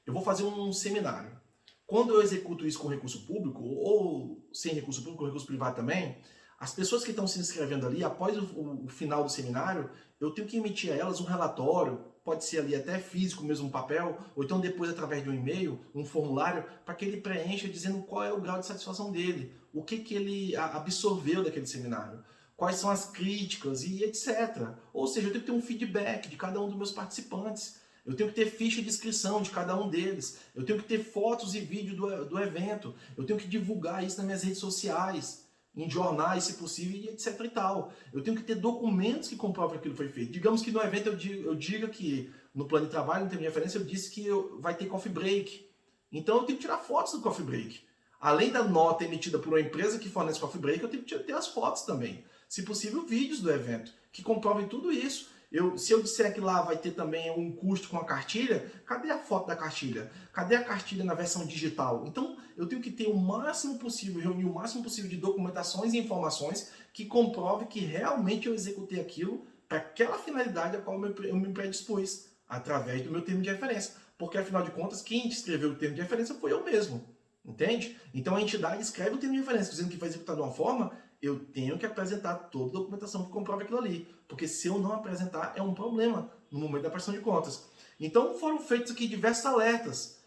eu vou fazer um seminário. Quando eu executo isso com recurso público, ou sem recurso público, com recurso privado também, as pessoas que estão se inscrevendo ali, após o final do seminário, eu tenho que emitir a elas um relatório, pode ser ali até físico mesmo, um papel, ou então depois através de um e-mail, um formulário, para que ele preencha dizendo qual é o grau de satisfação dele, o que ele absorveu daquele seminário, quais são as críticas e etc. Ou seja, eu tenho que ter um feedback de cada um dos meus participantes. Eu tenho que ter ficha de inscrição de cada um deles. Eu tenho que ter fotos e vídeos do evento. Eu tenho que divulgar isso nas minhas redes sociais, em jornais, se possível, e etc e tal. Eu tenho que ter documentos que comprovem que aquilo foi feito. Digamos que no evento eu diga que, no plano de trabalho, no termo de referência, eu disse que vai ter coffee break. Então eu tenho que tirar fotos do coffee break. Além da nota emitida por uma empresa que fornece coffee break, eu tenho que ter as fotos também. Se possível, vídeos do evento, que comprovem tudo isso. Se eu disser que lá vai ter também um custo com a cartilha, cadê a foto da cartilha? Cadê a cartilha na versão digital? Então, eu tenho que ter o máximo possível, reunir o máximo possível de documentações e informações que comprove que realmente eu executei aquilo para aquela finalidade a qual eu me predispus, através do meu termo de referência. Porque, afinal de contas, quem escreveu o termo de referência foi eu mesmo. Entende? Então, a entidade escreve o termo de referência, dizendo que vai executar de uma forma, eu tenho que apresentar toda a documentação que comprove aquilo ali. Porque se eu não apresentar, é um problema no momento da prestação de contas. Então foram feitos aqui diversos alertas,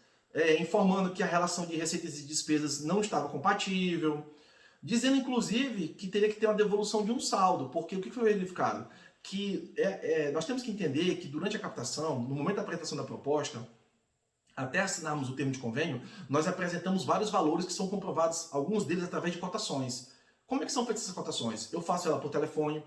informando que a relação de receitas e despesas não estava compatível, dizendo inclusive que teria que ter uma devolução de um saldo, porque o que foi verificado? Que nós temos que entender que durante a captação, no momento da apresentação da proposta, até assinarmos o termo de convênio, nós apresentamos vários valores que são comprovados, alguns deles através de cotações. Como é que são feitas essas cotações? Eu faço ela por telefone,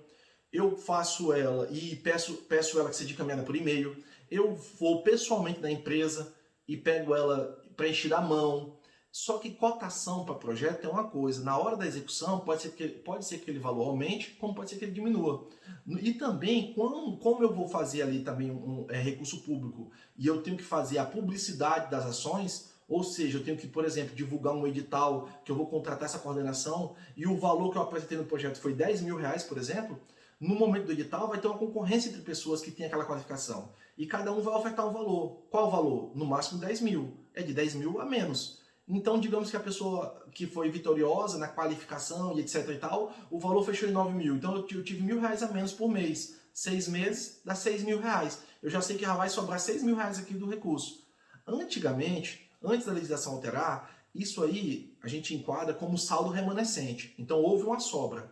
eu faço ela e peço ela que seja encaminhada por e-mail, eu vou pessoalmente na empresa e pego ela preenchida à mão. Só que cotação para projeto é uma coisa, na hora da execução pode ser que aquele valor aumente, como pode ser que ele diminua. E também, como eu vou fazer ali também um recurso público e eu tenho que fazer a publicidade das ações, Ou seja, eu tenho que, por exemplo, divulgar um edital que eu vou contratar essa coordenação e o valor que eu apresentei no projeto foi R$ 10.000, por exemplo, no momento do edital vai ter uma concorrência entre pessoas que têm aquela qualificação. E cada um vai ofertar um valor. Qual o valor? No máximo 10 mil. É de 10 mil a menos. Então, digamos que a pessoa que foi vitoriosa na qualificação e etc e tal, o valor fechou em 9 mil. Então, eu tive R$ 1.000 a menos por mês. 6 meses dá R$ 6.000. Eu já sei que já vai sobrar R$ 6.000 aqui do recurso. Antigamente, antes da legislação alterar, isso aí a gente enquadra como saldo remanescente. Então, houve uma sobra.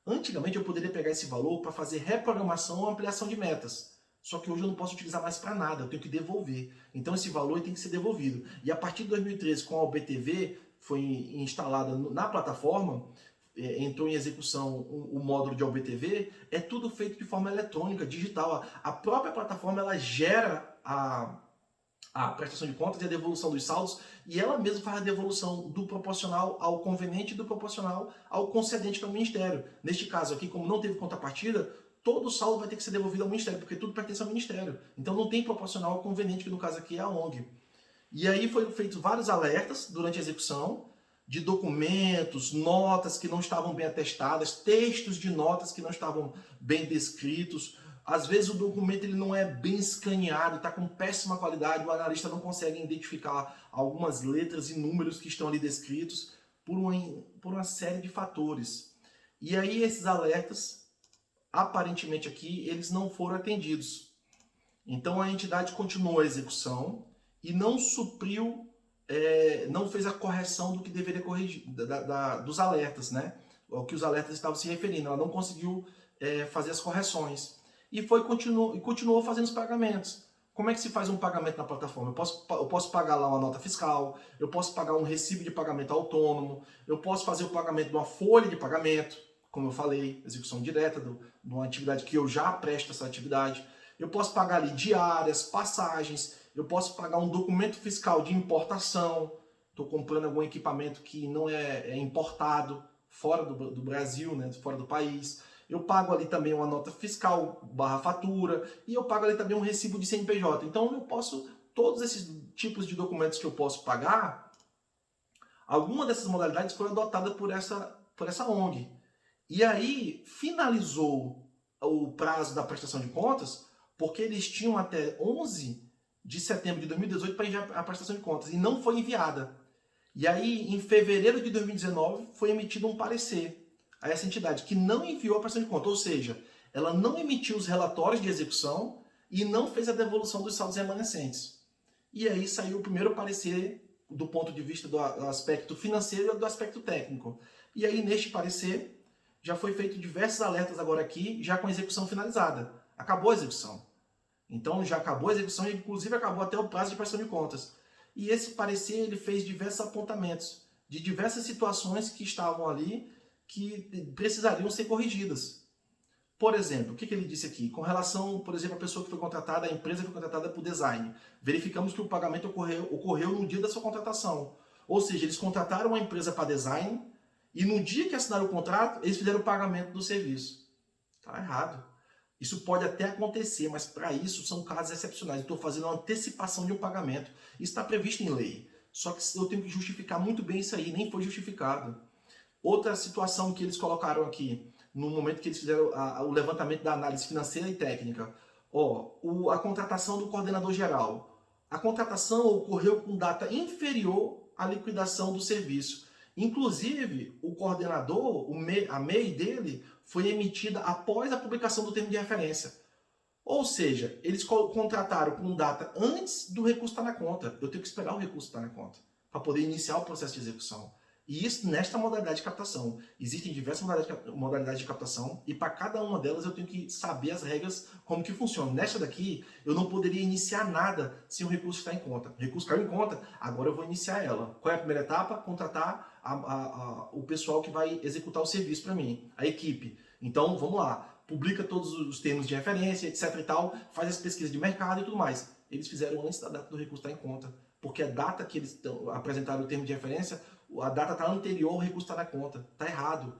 Antigamente, eu poderia pegar esse valor para fazer reprogramação ou ampliação de metas. Só que hoje eu não posso utilizar mais para nada, eu tenho que devolver. Então esse valor tem que ser devolvido. E a partir de 2013, com a OBTV, foi instalada na plataforma, entrou em execução o módulo de OBTV, é tudo feito de forma eletrônica, digital. A própria plataforma ela gera a prestação de contas e a devolução dos saldos, e ela mesma faz a devolução do proporcional ao conveniente e do proporcional ao concedente, que é o Ministério. Neste caso aqui, como não teve contrapartida, todo o saldo vai ter que ser devolvido ao Ministério, porque tudo pertence ao Ministério. Então não tem proporcional ao conveniente, que no caso aqui é a ONG. E aí foram feitos vários alertas durante a execução, de documentos, notas que não estavam bem atestadas, textos de notas que não estavam bem descritos. Às vezes o documento ele não é bem escaneado, está com péssima qualidade, o analista não consegue identificar algumas letras e números que estão ali descritos por uma série de fatores. E aí esses alertas, aparentemente aqui, eles não foram atendidos. Então a entidade continuou a execução e não supriu, não fez a correção do que deveria corrigir, dos alertas, né? Ao que os alertas estavam se referindo. Ela não conseguiu fazer as correções. E continuou fazendo os pagamentos. Como é que se faz um pagamento na plataforma? Eu posso pagar lá uma nota fiscal, eu posso pagar um recibo de pagamento autônomo, eu posso fazer o pagamento de uma folha de pagamento, como eu falei, execução direta de uma atividade que eu já presto essa atividade. Eu posso pagar ali diárias, passagens, eu posso pagar um documento fiscal de importação, estou comprando algum equipamento que não é importado, fora do Brasil, né, fora do país. Eu pago ali também uma nota fiscal / fatura e eu pago ali também um recibo de CNPJ. Então eu posso, todos esses tipos de documentos que eu posso pagar, alguma dessas modalidades foi adotada por essa ONG. E aí finalizou o prazo da prestação de contas, porque eles tinham até 11 de setembro de 2018 para enviar a prestação de contas e não foi enviada. E aí em fevereiro de 2019 foi emitido um parecer a essa entidade, que não enviou a prestação de conta, ou seja, ela não emitiu os relatórios de execução e não fez a devolução dos saldos remanescentes. E aí saiu o primeiro parecer do ponto de vista do aspecto financeiro e do aspecto técnico. E aí neste parecer já foi feito diversos alertas agora aqui, já com a execução finalizada. Acabou a execução. Então já acabou a execução e inclusive acabou até o prazo de prestação de contas. E esse parecer ele fez diversos apontamentos de diversas situações que estavam ali que precisariam ser corrigidas. Por exemplo, o que ele disse aqui? Com relação, por exemplo, à pessoa que foi contratada, a empresa que foi contratada por design. Verificamos que o pagamento ocorreu no dia da sua contratação. Ou seja, eles contrataram uma empresa para design e no dia que assinaram o contrato, eles fizeram o pagamento do serviço. Está errado. Isso pode até acontecer, mas para isso são casos excepcionais. Eu estou fazendo uma antecipação de um pagamento. Isso está previsto em lei. Só que eu tenho que justificar muito bem isso aí, nem foi justificado. Outra situação que eles colocaram aqui, no momento que eles fizeram o levantamento da análise financeira e técnica, a contratação do coordenador geral. A contratação ocorreu com data inferior à liquidação do serviço. Inclusive, o coordenador, a MEI dele, foi emitida após a publicação do termo de referência. Ou seja, eles contrataram com data antes do recurso estar na conta. Eu tenho que esperar o recurso estar na conta para poder iniciar o processo de execução. E isso nesta modalidade de captação. Existem diversas modalidades de captação e para cada uma delas eu tenho que saber as regras, como que funciona. Nesta daqui, eu não poderia iniciar nada sem o recurso estar em conta. O recurso caiu em conta, agora eu vou iniciar ela. Qual é a primeira etapa? Contratar o pessoal que vai executar o serviço para mim, a equipe. Então, vamos lá. Publica todos os termos de referência, etc e tal, faz as pesquisas de mercado e tudo mais. Eles fizeram antes da data do recurso estar em conta. Porque a data que eles apresentaram o termo de referência, a data está anterior ao recurso estar na conta. Está errado.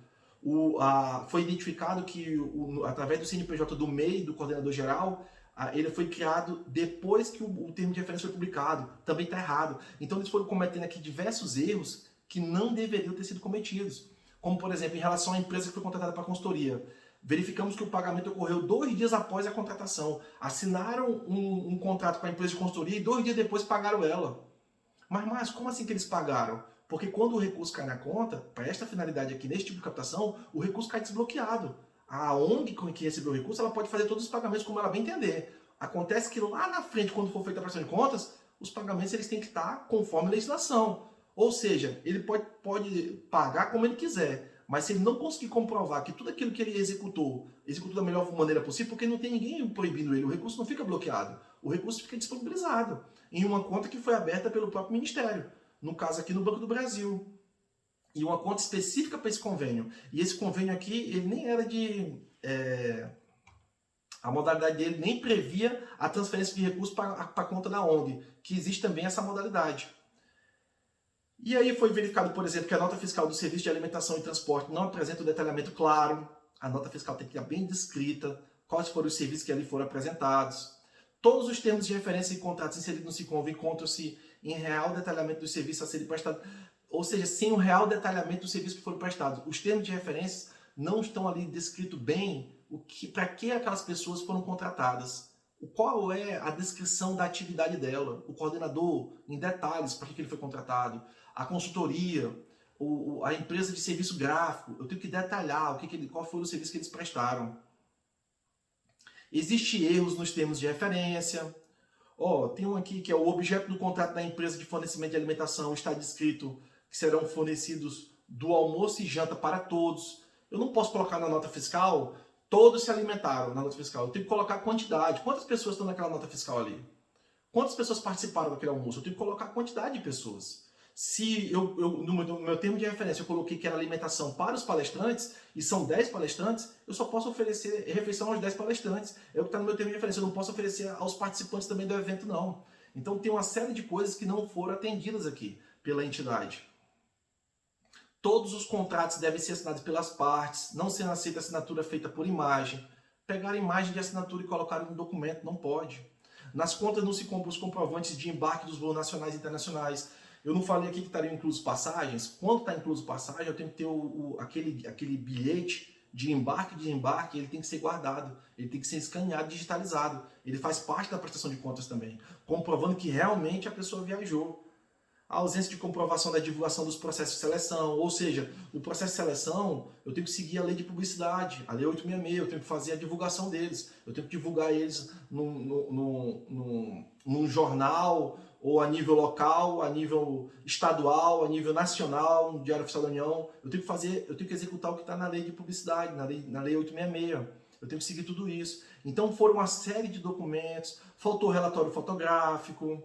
Foi identificado que, através do CNPJ do MEI, do coordenador geral, Ele foi criado depois que o termo de referência foi publicado. Também está errado. Então eles foram cometendo aqui diversos erros que não deveriam ter sido cometidos. Como, por exemplo, em relação à empresa que foi contratada para consultoria. Verificamos que o pagamento ocorreu 2 dias após a contratação. Assinaram um contrato com a empresa de consultoria e 2 dias depois pagaram ela. Mas como assim que eles pagaram? Porque quando o recurso cai na conta, para esta finalidade aqui, nesse tipo de captação, o recurso cai desbloqueado. A ONG que recebeu o recurso, ela pode fazer todos os pagamentos como ela bem entender. Acontece que lá na frente, quando for feita a prestação de contas, os pagamentos eles têm que estar conforme a legislação. Ou seja, ele pode pagar como ele quiser. Mas se ele não conseguir comprovar que tudo aquilo que ele executou da melhor maneira possível, porque não tem ninguém proibindo ele, o recurso não fica bloqueado, o recurso fica disponibilizado em uma conta que foi aberta pelo próprio Ministério, no caso aqui no Banco do Brasil. E uma conta específica para esse convênio. E esse convênio aqui, ele nem era de... a modalidade dele nem previa a transferência de recursos para a conta da ONG, que existe também essa modalidade. E aí foi verificado, por exemplo, que a nota fiscal do Serviço de Alimentação e Transporte não apresenta um detalhamento claro. A nota fiscal tem que estar bem descrita, quais foram os serviços que ali foram apresentados. Todos os termos de referência e contratos inseridos no SICONVA encontram-se em real detalhamento dos serviços a serem prestados, ou seja, sem o real detalhamento dos serviços que foram prestados. Os termos de referência não estão ali descritos bem para que aquelas pessoas foram contratadas. Qual é a descrição da atividade dela, o coordenador, em detalhes, para que ele foi contratado, a consultoria, a empresa de serviço gráfico, eu tenho que detalhar qual foi o serviço que eles prestaram. Existem erros nos termos de referência. Tem um aqui que é o objeto do contrato da empresa de fornecimento de alimentação, está descrito que serão fornecidos do almoço e janta para todos. Eu não posso colocar na nota fiscal, todos se alimentaram na nota fiscal. Eu tenho que colocar a quantidade. Quantas pessoas estão naquela nota fiscal ali? Quantas pessoas participaram daquele almoço? Eu tenho que colocar a quantidade de pessoas. Se no meu termo de referência eu coloquei que era alimentação para os palestrantes, e são 10 palestrantes, eu só posso oferecer refeição aos 10 palestrantes. É o que está no meu termo de referência. Eu não posso oferecer aos participantes também do evento, não. Então tem uma série de coisas que não foram atendidas aqui pela entidade. Todos os contratos devem ser assinados pelas partes, não sendo aceita assinatura feita por imagem. Pegar a imagem de assinatura e colocar no documento, não pode. Nas contas não se compram os comprovantes de embarque dos voos nacionais e internacionais. Eu não falei aqui que estariam inclusos passagens. Quando está incluso passagem, eu tenho que ter aquele bilhete de embarque e desembarque, ele tem que ser guardado, ele tem que ser escaneado, digitalizado. Ele faz parte da prestação de contas também, comprovando que realmente a pessoa viajou. A ausência de comprovação da divulgação dos processos de seleção, ou seja, o processo de seleção, eu tenho que seguir a lei de publicidade, a lei 866, eu tenho que fazer a divulgação deles, eu tenho que divulgar eles num jornal, ou a nível local, a nível estadual, a nível nacional, no Diário Oficial da União. Eu tenho que executar o que está na lei de publicidade, na lei 866. Eu tenho que seguir tudo isso. Então foram uma série de documentos, faltou relatório fotográfico,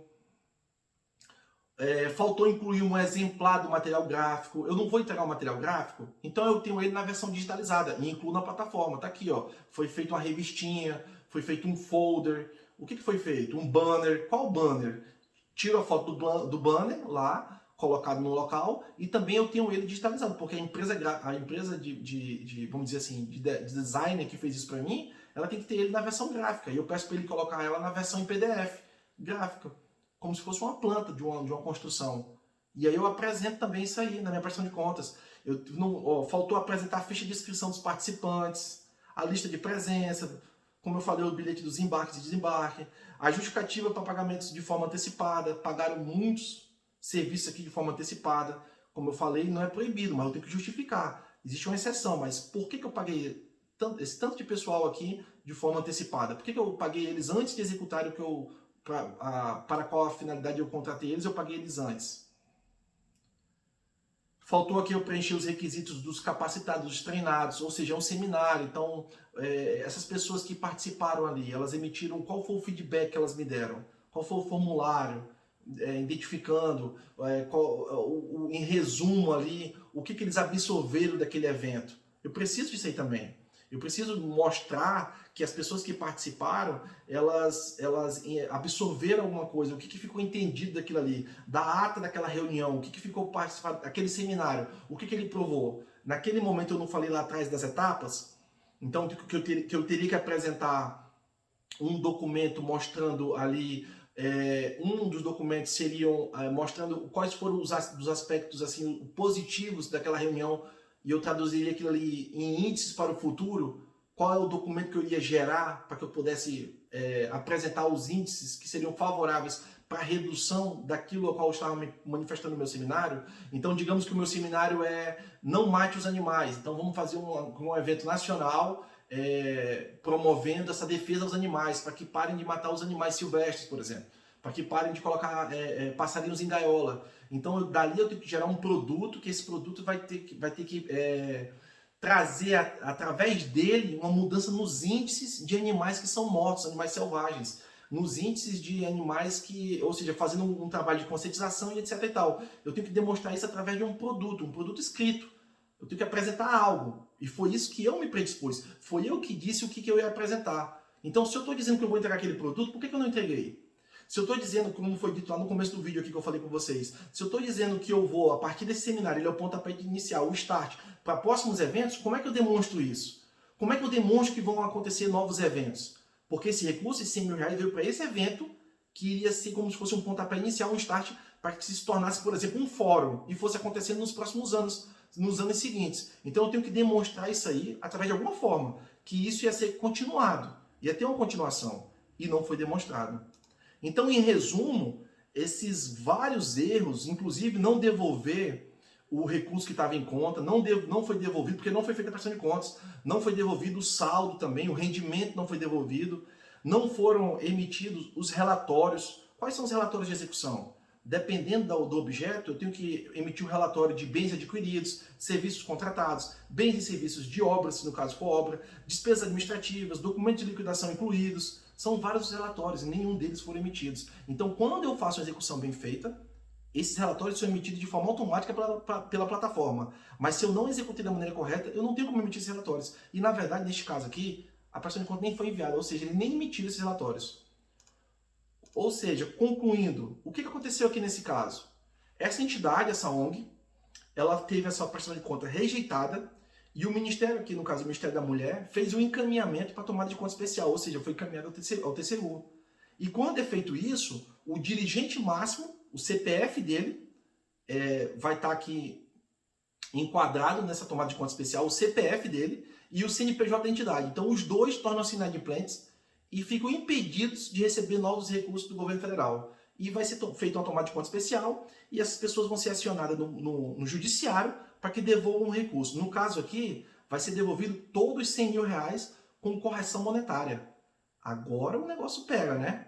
faltou incluir um exemplar do material gráfico. Eu não vou entregar o material gráfico, então eu tenho ele na versão digitalizada e incluo na plataforma. Tá aqui, ó. Foi feito uma revistinha, foi feito um folder. O que foi feito? Um banner. Qual banner? Tiro a foto do banner lá, colocado no local, e também eu tenho ele digitalizado, porque a empresa vamos dizer assim, de designer que fez isso para mim, ela tem que ter ele na versão gráfica. E eu peço para ele colocar ela na versão em PDF gráfica, como se fosse uma planta de uma construção. E aí eu apresento também isso aí na minha prestação de contas. Faltou apresentar a ficha de inscrição dos participantes, a lista de presença, como eu falei, o bilhete dos embarques e desembarque, a justificativa para pagamentos de forma antecipada. Pagaram muitos serviços aqui de forma antecipada. Como eu falei, não é proibido, mas eu tenho que justificar. Existe uma exceção, mas por que eu paguei esse tanto de pessoal aqui de forma antecipada? Por que eu paguei eles antes de executarem o que para qual a finalidade eu contratei eles, eu paguei eles antes? Faltou aqui eu preencher os requisitos dos capacitados, dos treinados, ou seja, é um seminário. Então, essas pessoas que participaram ali, elas emitiram qual foi o feedback que elas me deram, qual foi o formulário, identificando, em resumo ali, o que eles absorveram daquele evento. Eu preciso disso aí também. Eu preciso mostrar que as pessoas que participaram, elas absorveram alguma coisa, o que ficou entendido daquilo ali, da ata daquela reunião, o que ficou participado daquele seminário, o que ele provou. Naquele momento eu não falei lá atrás das etapas, então que eu teria que apresentar um documento mostrando ali, um dos documentos seriam mostrando quais foram os aspectos assim positivos daquela reunião, e eu traduziria aquilo ali em índices para o futuro. Qual é o documento que eu iria gerar para que eu pudesse apresentar os índices que seriam favoráveis para a redução daquilo ao qual eu estava me manifestando no meu seminário. Então, digamos que o meu seminário é Não Mate os Animais. Então, vamos fazer um evento nacional promovendo essa defesa aos animais, para que parem de matar os animais silvestres, por exemplo, para que parem de colocar passarinhos em gaiola. Então, dali eu tenho que gerar um produto, que esse produto vai ter que trazer, através dele, uma mudança nos índices de animais que são mortos, animais selvagens, nos índices de animais que, ou seja, fazendo um trabalho de conscientização e etc e tal. Eu tenho que demonstrar isso através de um produto escrito. Eu tenho que apresentar algo. E foi isso que eu me predispus. Foi eu que disse o que eu ia apresentar. Então, se eu estou dizendo que eu vou entregar aquele produto, por que eu não entreguei? Se eu estou dizendo, como foi dito lá no começo do vídeo aqui que eu falei com vocês, se eu estou dizendo que eu vou, a partir desse seminário, ele é o pontapé inicial, o start, para próximos eventos, como é que eu demonstro isso? Como é que eu demonstro que vão acontecer novos eventos? Porque esse recurso, esses 100 mil reais, veio para esse evento, que iria ser como se fosse um pontapé inicial, um start, para que se tornasse, por exemplo, um fórum, e fosse acontecendo nos próximos anos, nos anos seguintes. Então eu tenho que demonstrar isso aí, através de alguma forma, que isso ia ser continuado, ia ter uma continuação, e não foi demonstrado. Então, em resumo, esses vários erros, inclusive não devolver o recurso que estava em conta, não foi devolvido, porque não foi feita a prestação de contas, não foi devolvido o saldo também, o rendimento não foi devolvido, não foram emitidos os relatórios. Quais são os relatórios de execução? Dependendo do objeto, eu tenho que emitir um relatório de bens adquiridos, serviços contratados, bens e serviços de obra, se no caso for obra, despesas administrativas, documentos de liquidação incluídos. São vários relatórios e nenhum deles foram emitidos. Então, quando eu faço a execução bem feita, esses relatórios são emitidos de forma automática pela plataforma. Mas se eu não executei da maneira correta, eu não tenho como emitir esses relatórios. E, na verdade, neste caso aqui, a prestação de conta nem foi enviada, ou seja, ele nem emitiu esses relatórios. Ou seja, concluindo, o que aconteceu aqui nesse caso? Essa entidade, essa ONG, ela teve a sua prestação de conta rejeitada e o Ministério, aqui no caso o Ministério da Mulher, fez um encaminhamento para tomada de conta especial, ou seja, foi encaminhado ao TCU. E quando é feito isso, o dirigente máximo, o CPF dele, vai estar aqui enquadrado nessa tomada de conta especial, o CPF dele e o CNPJ da entidade. Então os dois tornam-se inadimplentes e ficam impedidos de receber novos recursos do governo federal. E vai ser feita uma tomada de conta especial e essas pessoas vão ser acionadas no judiciário para que devolvam o recurso. No caso aqui, vai ser devolvido todos os 100 mil reais com correção monetária. Agora o negócio pega, né?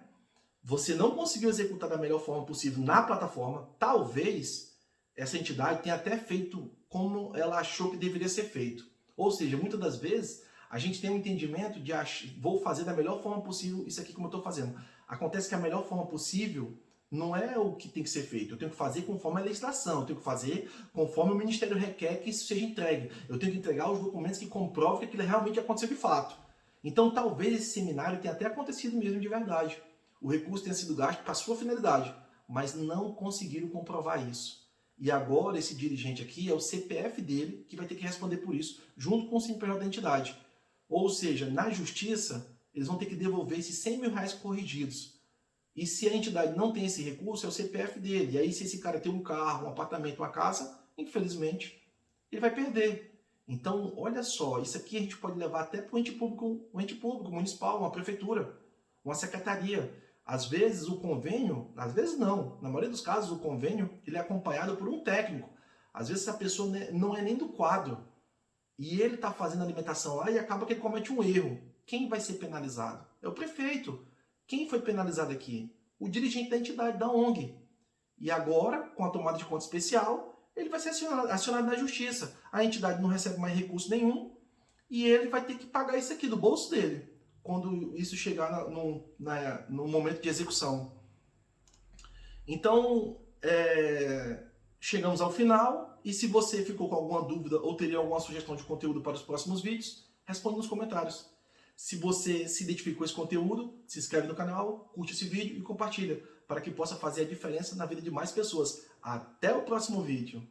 Você não conseguiu executar da melhor forma possível na plataforma. Talvez essa entidade tenha até feito como ela achou que deveria ser feito. Ou seja, muitas das vezes a gente tem um entendimento de vou fazer da melhor forma possível isso aqui como eu estou fazendo. Acontece que a melhor forma possível não é o que tem que ser feito. Eu tenho que fazer conforme a legislação, eu tenho que fazer conforme o Ministério requer que isso seja entregue. Eu tenho que entregar os documentos que comprovam que aquilo realmente aconteceu de fato. Então talvez esse seminário tenha até acontecido mesmo de verdade. O recurso tenha sido gasto para a sua finalidade, mas não conseguiram comprovar isso. E agora esse dirigente aqui é o CPF dele que vai ter que responder por isso, junto com o CNPJ da entidade. Ou seja, na justiça, eles vão ter que devolver esses 100 mil reais corrigidos. E se a entidade não tem esse recurso, é o CPF dele. E aí, se esse cara tem um carro, um apartamento, uma casa, infelizmente, ele vai perder. Então, olha só, isso aqui a gente pode levar até para um ente público municipal, uma prefeitura, uma secretaria. Às vezes o convênio, às vezes não, na maioria dos casos o convênio ele é acompanhado por um técnico. Às vezes essa pessoa não é nem do quadro. E ele está fazendo alimentação lá e acaba que ele comete um erro. Quem vai ser penalizado? É o prefeito. Quem foi penalizado aqui? O dirigente da entidade, da ONG. E agora, com a tomada de conta especial, ele vai ser acionado na justiça. A entidade não recebe mais recurso nenhum e ele vai ter que pagar isso aqui do bolso dele, quando isso chegar no momento de execução. Então, chegamos ao final. E se você ficou com alguma dúvida ou teria alguma sugestão de conteúdo para os próximos vídeos, responde nos comentários. Se você se identificou com esse conteúdo, se inscreve no canal, curte esse vídeo e compartilha, para que possa fazer a diferença na vida de mais pessoas. Até o próximo vídeo!